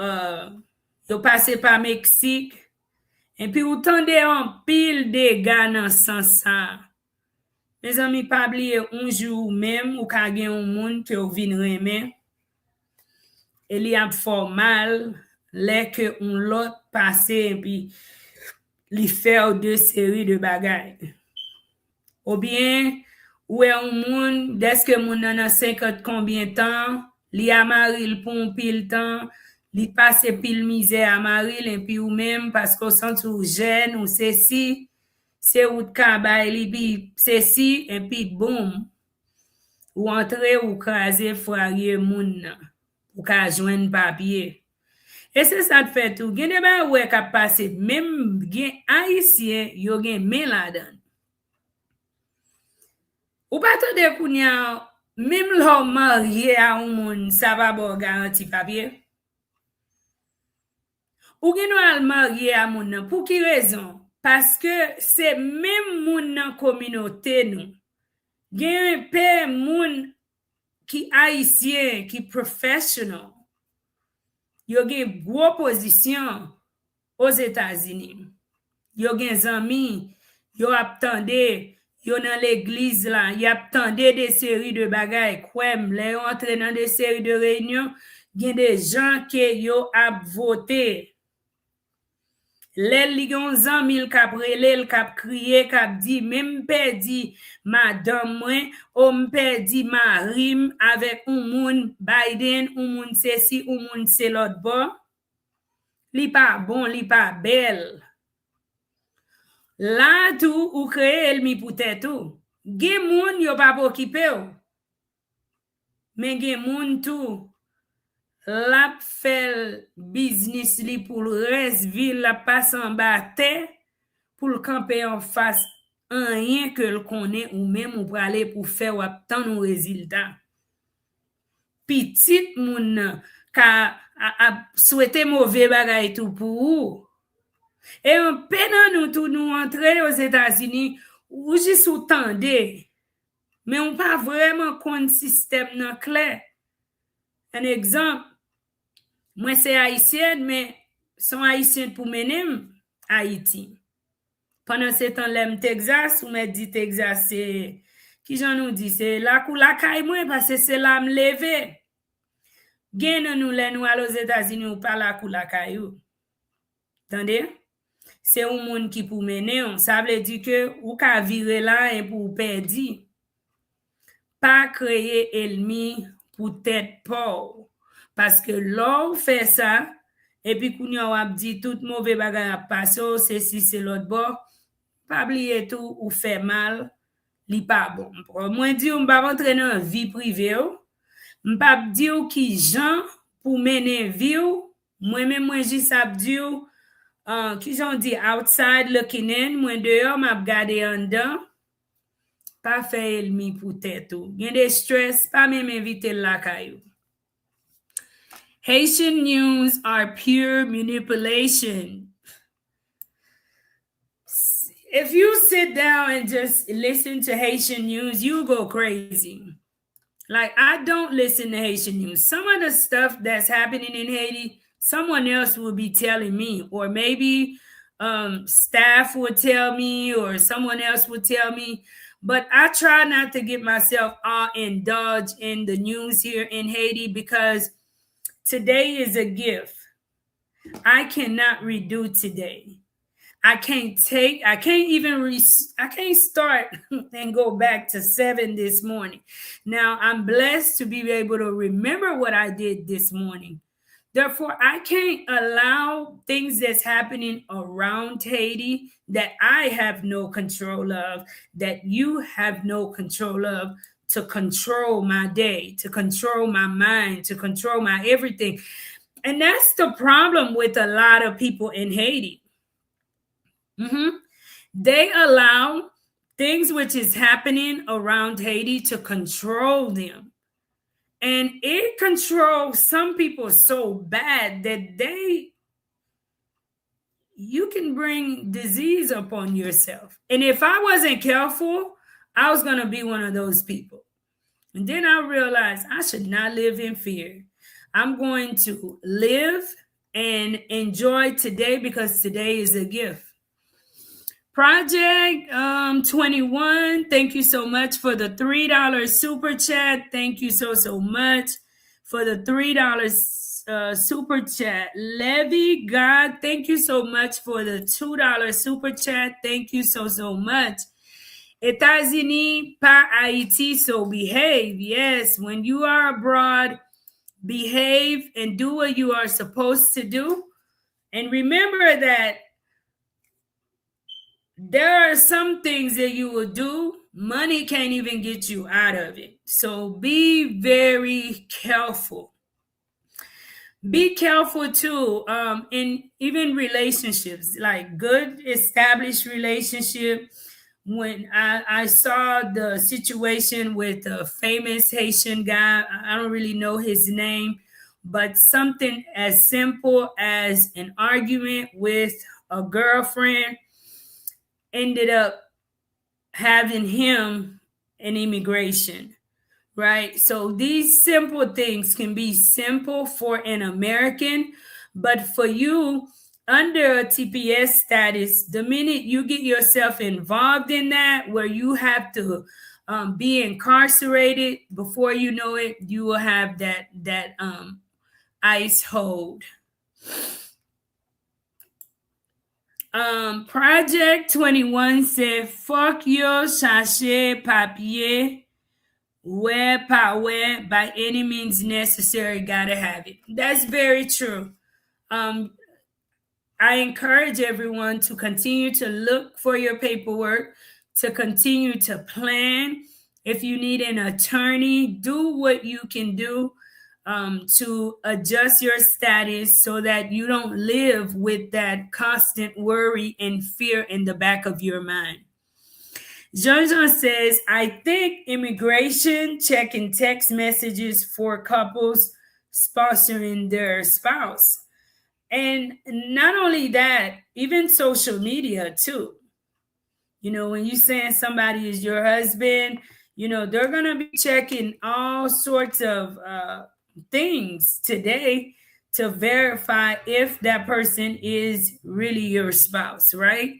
yo passé par Mexique et puis ou tande un pile de gars dans sens ça. Mes amis, pas oublier un jour même ou ka gen un moun que ou vin remen et li a fort mal les que on l'autre passé et puis li faire deux séries de bagailles. Ou bien ou est un moun deske moun nan 50 combien temps li a maril pour un pile temps li passe pile misère à maril et puis ou même parce qu'on sent ou jeune ou ceci c'est ou kabay li bi ceci et puis boum ou entrer ou craser foyer moun nan ou ka joindre papier. Et c'est ça te fait tout gen ba ou ka passe même gen haïtien yo gen men la dan. Ou pas tande kounya même l'homme marié à un moun ça va bon garanti papier. Ou gen nou al marié à moun nan pour qui raison? Parce que c'est même moun nan communauté nou. Gen pe moun qui haïtien, qui professionnel. Yo gen gros position aux États-Unis. Yo gen zami, yo attendé, yo dans l'église là, y attendé des séries de bagailles, kwem, les entre dans des séries de réunions, gen des gens qui yo a voté. Les ligon zanmil kap relel kap kriye kap di même perdi madame moi ou m'perdi marim avec un moun Biden ou moun ceci ou moun c'est l'autre bon li pas bon li pas belle là tout ou créer el mi pour tête tout gen moun yo pas occupé mais gen moun tout la fait business li pour le reste ville la passe en bas terre pour le camper en face rien que le connaît ou même ou pour aller pour faire ou attendre un résultat petit moun ka a souhaité mauvais bagay tout pour ou et en peine nous tout nous entrer aux États-Unis ou juste tendez mais on pas vraiment kon système nan clair. Un exemple, moi c'est haïtienne mais sont haïtienne pour mener Haïti. Pendant ce temps l'aime Texas ou me dit Texas c'est qui j'en nous dit c'est la kou la kay moi parce que c'est là me lever. Gen nous les nous aux États-Unis ou pas la kou la kay ou. Attendez? C'est un monde qui pour mener, ça veut dire que ou ka virer là et pour perdre. pa kreye elmi pou tèt pou. Paske lò ou fè sa, epi koun yo ap di tout mouve bagay ap paso, se si se lot bo, pa bliye tou ou fè mal, li pa bon. Mwen di ou mba rentre nan vi prive ou, mpa di ou ki jan pou mene vi ou, mwen jis ap di ou, ki jan di outside looking in, mwen deyo map gade an dan, pa fe elmi pou tèt ou. Gen de stress, pa mèm evite la kayou. Haitian news are pure manipulation. If you sit down and just listen to Haitian news, you go crazy. Like, I don't listen to Haitian news. Some of the stuff that's happening in Haiti, someone else will be telling me, or maybe staff would tell me, or someone else would tell me. But I try not to get myself all indulged in the news here in Haiti because today is a gift. I cannot redo today. I can't start and go back to 7 this morning. Now, I'm blessed to be able to remember what I did this morning. Therefore, I can't allow things that's happening around Haiti that I have no control of, that you have no control of, to control my day, to control my mind, to control my everything. And that's the problem with a lot of people in Haiti. They allow things which is happening around Haiti to control them. And it controls some people so bad that you can bring disease upon yourself. And if I wasn't careful, I was going to be one of those people. And then I realized I should not live in fear. I'm going to live and enjoy today because today is a gift. Project 21, thank you so much for the $3 super chat. Thank you so much for the $3 super chat. Levy God, thank you so much for the $2 super chat. Thank you so much. États-Unis, pas Haiti, so behave. Yes, when you are abroad, behave and do what you are supposed to do. And remember that there are some things that you will do, money can't even get you out of it. So be very careful. Be careful too, in even relationships, like good established relationship. When I saw the situation with a famous Haitian guy, I don't really know his name, but something as simple as an argument with a girlfriend ended up having him in immigration, right? So these simple things can be simple for an American, but for you under a TPS status, the minute you get yourself involved in that, where you have to be incarcerated, before you know it, you will have that ICE hold. Project 21 said, fuck yo chercher papier, where power by any means necessary, gotta have it. That's very true. I encourage everyone to continue to look for your paperwork, to continue to plan. If you need an attorney, do what you can do to adjust your status so that you don't live with that constant worry and fear in the back of your mind. Jean-Jean says, I think immigration checking text messages for couples sponsoring their spouse. And not only that, even social media too. You know, when you're saying somebody is your husband, you know, they're going to be checking all sorts of things today to verify if that person is really your spouse, right?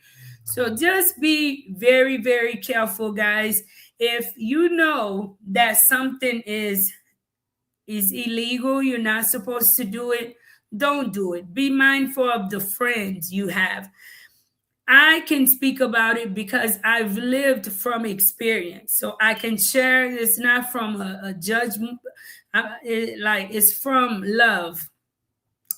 So just be very, very careful, guys. If you know that something is illegal, you're not supposed to do it, don't do it. Be mindful of the friends you have. I can speak about it because I've lived from experience. So I can share. It's not from a judgment. It's from love.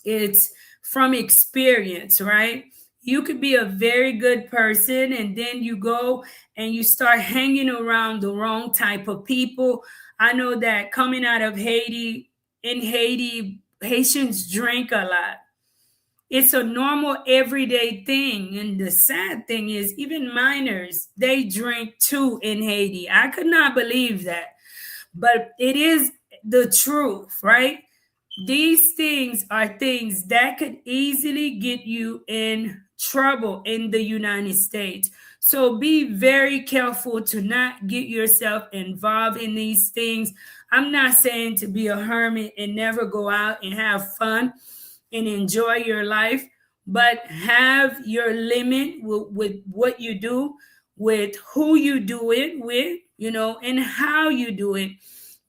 It's from experience, right? You could be a very good person and then you go and you start hanging around the wrong type of people. I know that coming out of Haiti, in Haiti, Haitians drink a lot. It's a normal everyday thing. And the sad thing is, even minors, they drink too in Haiti. I could not believe that. But it is the truth, right? These things are things that could easily get you in trouble in the United States. So be very careful to not get yourself involved in these things. I'm not saying to be a hermit and never go out and have fun and enjoy your life, but have your limit with what you do, with who you do it with, and how you do it,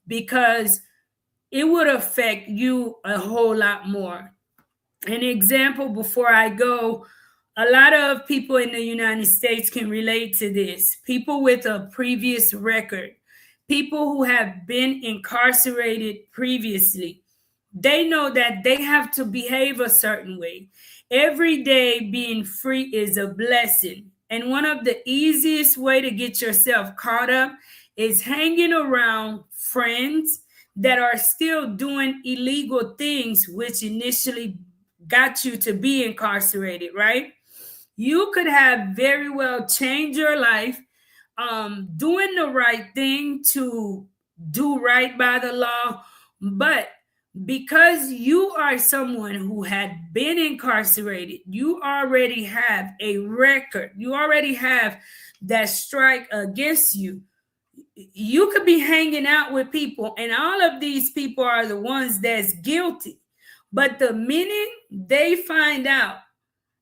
because it would affect you a whole lot more. An example before I go, a lot of people in the United States can relate to this. People with a previous record, people who have been incarcerated previously, they know that they have to behave a certain way. Every day being free is a blessing. And one of the easiest way to get yourself caught up is hanging around friends that are still doing illegal things, which initially got you to be incarcerated, right? You could have very well changed your life, doing the right thing to do right by the law, but because you are someone who had been incarcerated, you already have a record, you already have that strike against you. You could be hanging out with people, and all of these people are the ones that's guilty. But the minute they find out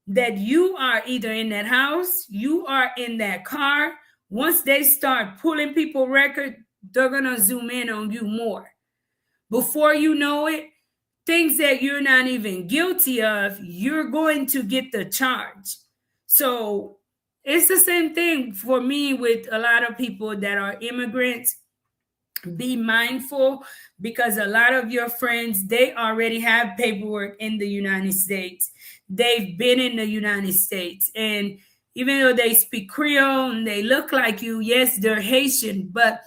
that you are either in that house, you are in that car, once they start pulling people record, they're gonna zoom in on you more. Before you know it, things that you're not even guilty of, you're going to get the charge. So it's the same thing for me with a lot of people that are immigrants. Be mindful, because a lot of your friends, they already have paperwork in the United States. They've been in the United States, and even though they speak Creole and they look like you, yes, they're Haitian, but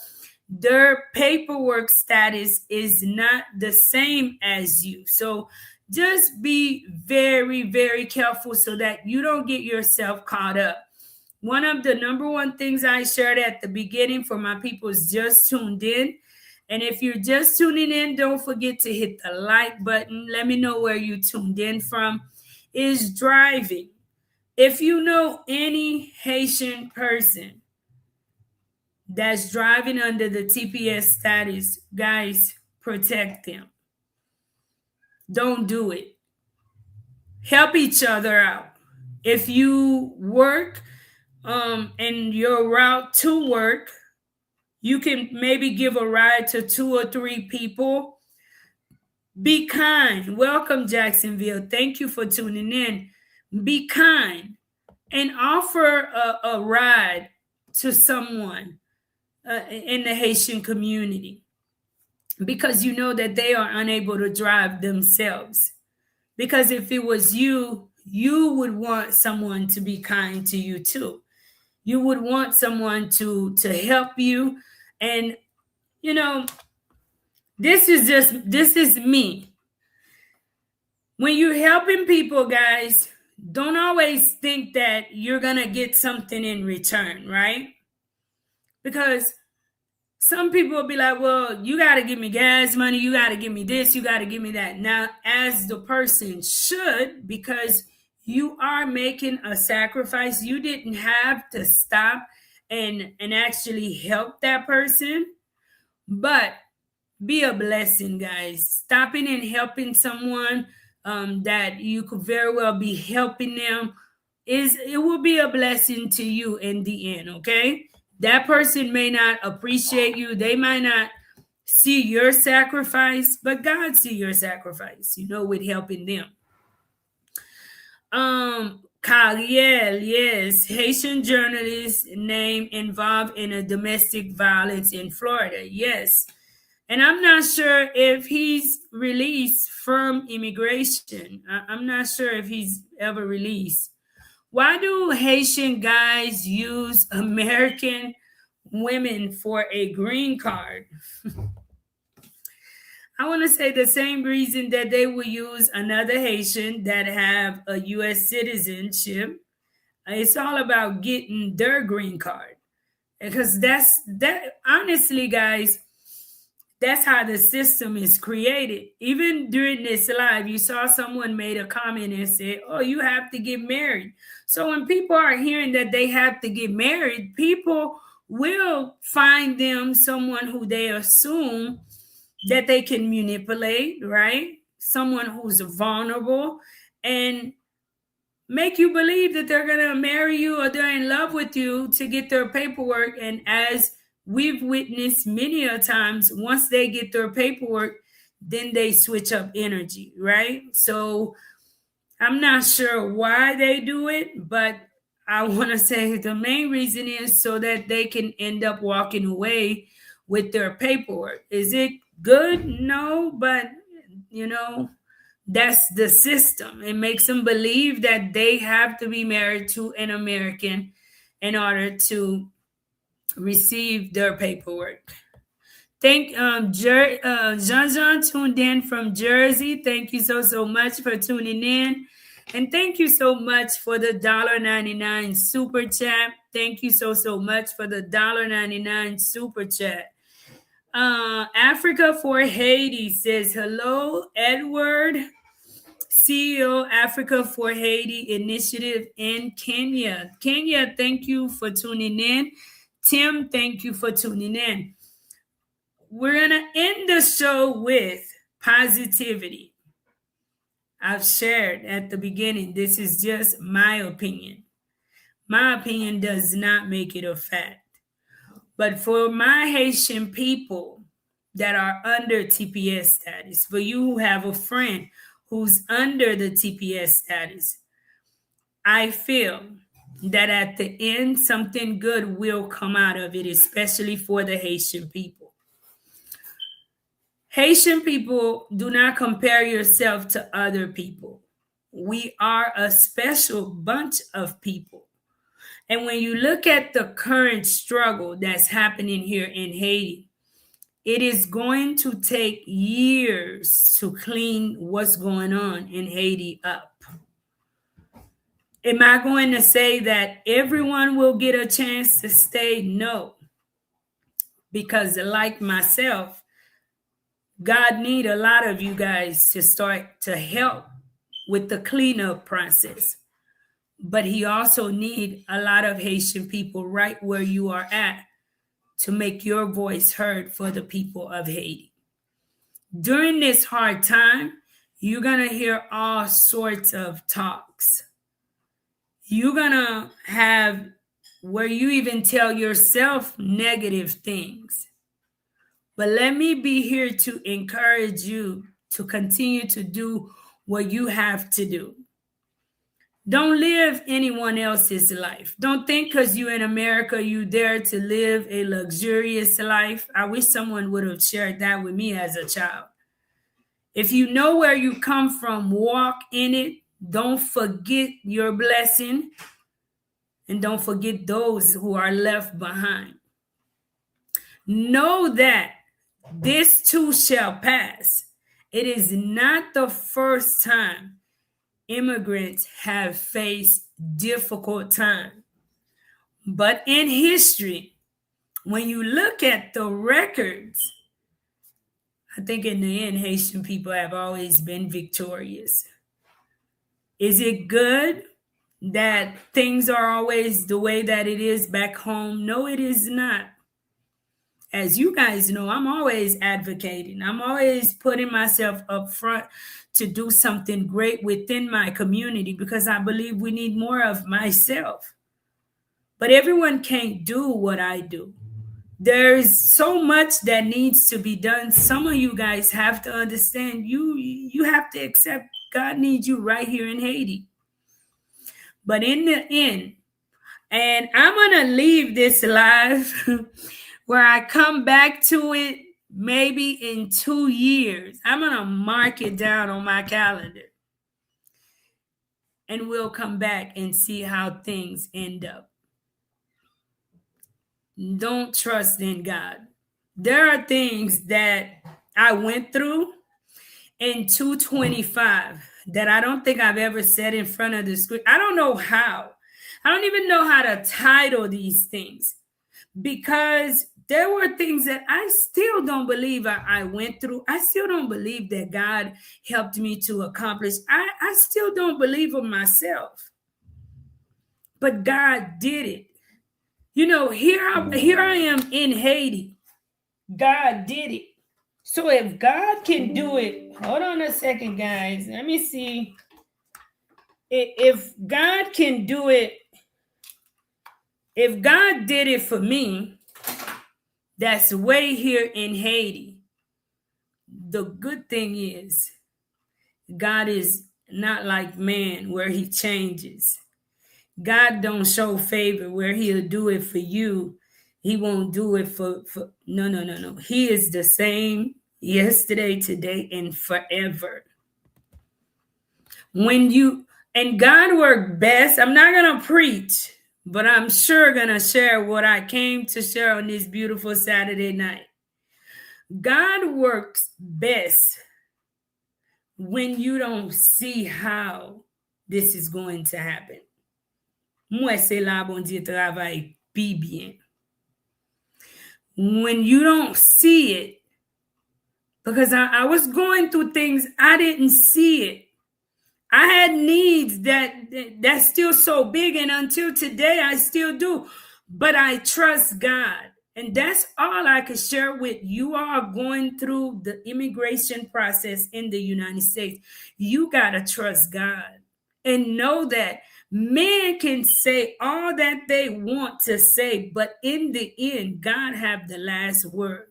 their paperwork status is not the same as you. So just be very, very careful so that you don't get yourself caught up. One of the number one things I shared at the beginning for my people is just tuned in. And if you're just tuning in, don't forget to hit the like button. Let me know where you tuned in from. Is driving. If you know any Haitian person that's driving under the TPS status, guys, protect them. Don't do it. Help each other out. If you work and your route to work, you can maybe give a ride to 2 or 3 people. Be kind. Welcome, Jacksonville. Thank you for tuning in. Be kind and offer a ride to someone in the Haitian community, because you know that they are unable to drive themselves. Because if it was you, you would want someone to be kind to you too. You would want someone to help you. And you know, this is me. When you're helping people, guys, don't always think that you're gonna get something in return, right? Because some people will be like, well, you got to give me gas money, you got to give me this, you got to give me that. Now, as the person should, because you are making a sacrifice, you didn't have to stop and actually help that person, but be a blessing, guys. Stopping and helping someone that you could very well be helping them, it will be a blessing to you in the end, okay? That person may not appreciate you. They might not see your sacrifice, but God see your sacrifice, with helping them. Carriel, yes, Haitian journalist name involved in a domestic violence in Florida. Yes. And I'm not sure if he's released from immigration. I'm not sure if he's ever released. Why do Haitian guys use American women for a green card? I want to say the same reason that they will use another Haitian that have a U.S. citizenship. It's all about getting their green card because that's that. Honestly, guys, that's how the system is created. Even during this live, you saw someone made a comment and said, "Oh, you have to get married." So when people are hearing that they have to get married, people will find them someone who they assume that they can manipulate, right? Someone who's vulnerable and make you believe that they're going to marry you or they're in love with you to get their paperwork. And as we've witnessed many a times, once they get their paperwork, then they switch up energy, right? So I'm not sure why they do it, but I want to say the main reason is so that they can end up walking away with their paperwork. Is it good? No, but you know, that's the system. It makes them believe that they have to be married to an American in order to receive their paperwork. Thank Jean Jean tuned in from Jersey. Thank you so much for tuning in. And thank you so much for the $1.99 super chat. Thank you so much for the $1.99 super chat. Africa for Haiti says hello, Edward, CEO Africa for Haiti Initiative in Kenya. Kenya, thank you for tuning in. Tim, thank you for tuning in. We're going to end the show with positivity. I've shared at the beginning, this is just my opinion. My opinion does not make it a fact. But for my Haitian people that are under TPS status, for you who have a friend who's under the TPS status, I feel that at the end, something good will come out of it, especially for the Haitian people. Haitian people, do not compare yourself to other people. We are a special bunch of people. And when you look at the current struggle that's happening here in Haiti, it is going to take years to clean what's going on in Haiti up. Am I going to say that everyone will get a chance to stay? No. Because like myself, God need a lot of you guys to start to help with the cleanup process. But he also need a lot of Haitian people right where you are at to make your voice heard for the people of Haiti. During this hard time, you're going to hear all sorts of talks. You're going to have where you even tell yourself negative things. But let me be here to encourage you to continue to do what you have to do. Don't live anyone else's life. Don't think because you're in America, you dare to live a luxurious life. I wish someone would have shared that with me as a child. If you know where you come from, walk in it. Don't forget your blessing. And don't forget those who are left behind. Know that this too shall pass. It is not the first time immigrants have faced difficult time. But in history, when you look at the records, I think in the end, Haitian people have always been victorious. Is it good that things are always the way that it is back home? No, it is not. As you guys know, I'm always advocating. I'm always putting myself up front to do something great within my community because I believe we need more of myself. But everyone can't do what I do. There's so much that needs to be done. Some of you guys have to understand you have to accept God needs you right here in Haiti. But in the end, and I'm going to leave this live where I come back to it maybe in 2 years. I'm going to mark it down on my calendar. And we'll come back and see how things end up. Don't trust in God. There are things that I went through in 225 that I don't think I've ever said in front of the screen. I don't know how. I don't even know how to title these things, because there were things that I still don't believe I went through. I still don't believe that God helped me to accomplish. I still don't believe in myself. But God did it. You know, here I am in Haiti. God did it. So if God can do it, hold on a second, guys. Let me see. If God can do it, if God did it for me, that's way here in Haiti. The good thing is, God is not like man where he changes. God don't show favor where he'll do it for you. He won't do it for no. He is the same yesterday, today, and forever. And God worked best. I'm not gonna preach, but I'm sure gonna share what I came to share on this beautiful Saturday night. God works best when you don't see how this is going to happen. Moi, c'est là, bon Dieu travaille pi bien. When you don't see it, because I was going through things, I didn't see it. I had needs that's still so big, and until today, I still do. But I trust God. And that's all I could share with you all going through the immigration process in the United States. You got to trust God and know that men can say all that they want to say, but in the end, God have the last word.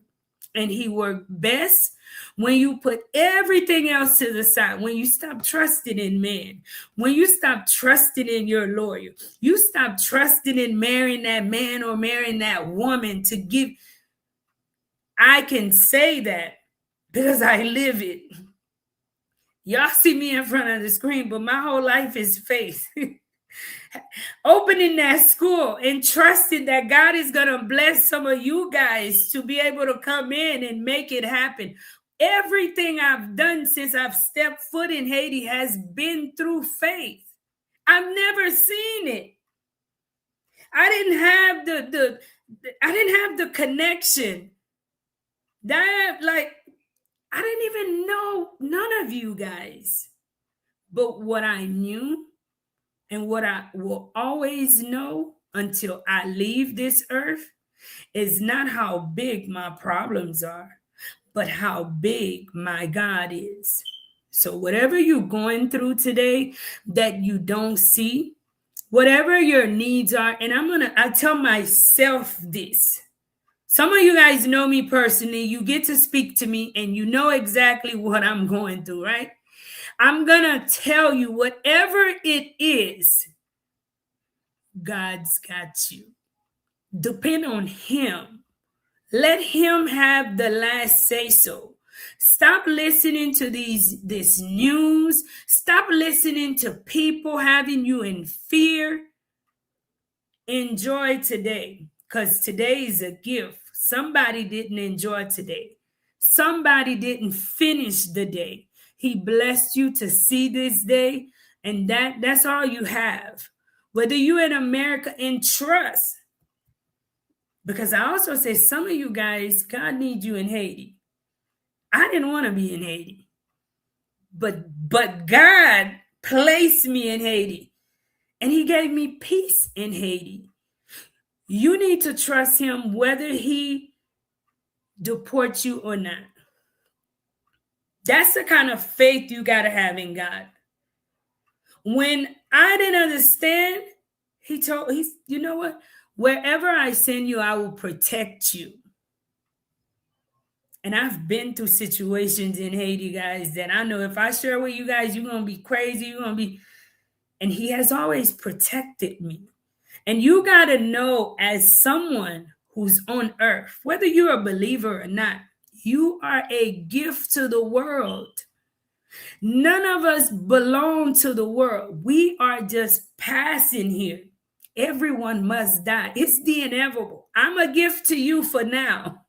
And he worked best when you put everything else to the side, when you stop trusting in men, when you stop trusting in your lawyer, you stop trusting in marrying that man or marrying that woman to give. I can say that because I live it. Y'all see me in front of the screen, but my whole life is faith. Opening that school and trusting that God is going to bless some of you guys to be able to come in and make it happen. Everything I've done since I've stepped foot in Haiti has been through faith. I've never seen it. I didn't have the connection. I didn't even know none of you guys. But what I knew and what I will always know until I leave this earth is not how big my problems are, but how big my God is. So whatever you're going through today that you don't see, whatever your needs are, and I tell myself this. Some of you guys know me personally. You get to speak to me and you know exactly what I'm going through, right? I'm going to tell you whatever it is, God's got you. Depend on him. Let him have the last say so. Stop listening to this news. Stop listening to people having you in fear. Enjoy today, because today is a gift. Somebody didn't enjoy today. Somebody didn't finish the day. He blessed you to see this day, and that's all you have. Whether you're in America, in trust. Because I also say some of you guys, God needs you in Haiti. I didn't want to be in Haiti. But God placed me in Haiti. And he gave me peace in Haiti. You need to trust him whether he deports you or not. That's the kind of faith you got to have in God. When I didn't understand, he's, you know what? Wherever I send you, I will protect you. And I've been through situations in Haiti, guys, that I know if I share with you guys, you're going to be crazy. You're going to be, and he has always protected me. And you got to know, as someone who's on earth, whether you're a believer or not, you are a gift to the world. None of us belong to the world. We are just passing here. Everyone must die. It's the inevitable. I'm a gift to you for now.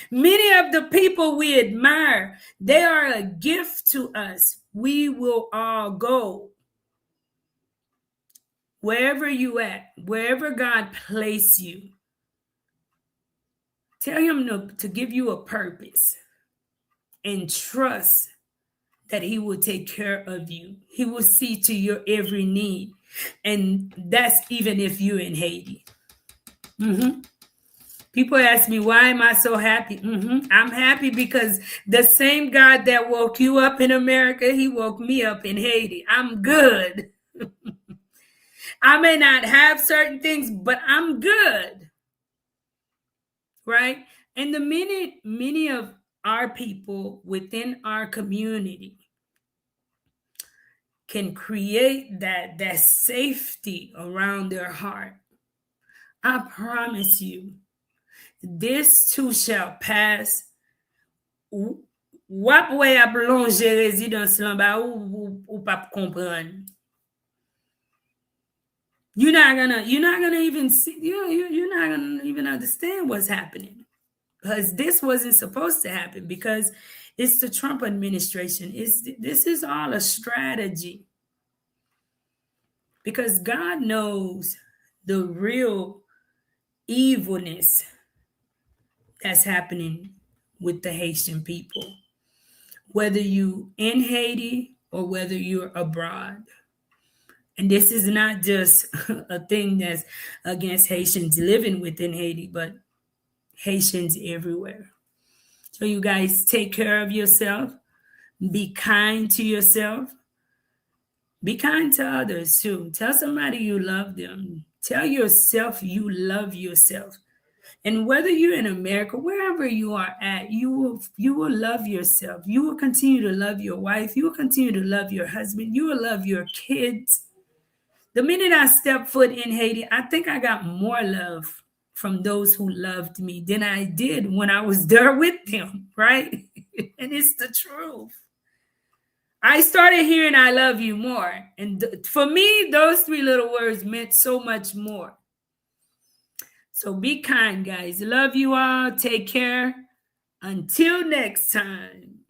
Many of the people we admire, they are a gift to us. We will all go. Wherever you at, wherever God place you, tell him to give you a purpose and trust that he will take care of you. He will see to your every need. And that's even if you're in Haiti. People ask me, why am I so happy? I'm happy because the same God that woke you up in America, he woke me up in Haiti. I'm good. I may not have certain things, but I'm good. Right? And the many of our people within our community can create that safety around their heart. I promise you, this too shall pass. Wap wè ap longe résidence lan ba ou pas comprendre. You're not gonna even see, you're not gonna even understand what's happening, because this wasn't supposed to happen, because it's the Trump administration. This is all a strategy, because God knows the real evilness that's happening with the Haitian people, whether you in Haiti or whether you're abroad. And this is not just a thing that's against Haitians living within Haiti, but Haitians everywhere. So you guys take care of yourself. Be kind to yourself. Be kind to others too. Tell somebody you love them. Tell yourself you love yourself. And whether you're in America, wherever you are at, you will love yourself. You will continue to love your wife. You will continue to love your husband. You will love your kids. The minute I stepped foot in Haiti, I think I got more love from those who loved me than I did when I was there with them, right? And it's the truth. I started hearing I love you more. And for me, those three little words meant so much more. So be kind, guys. Love you all. Take care. Until next time.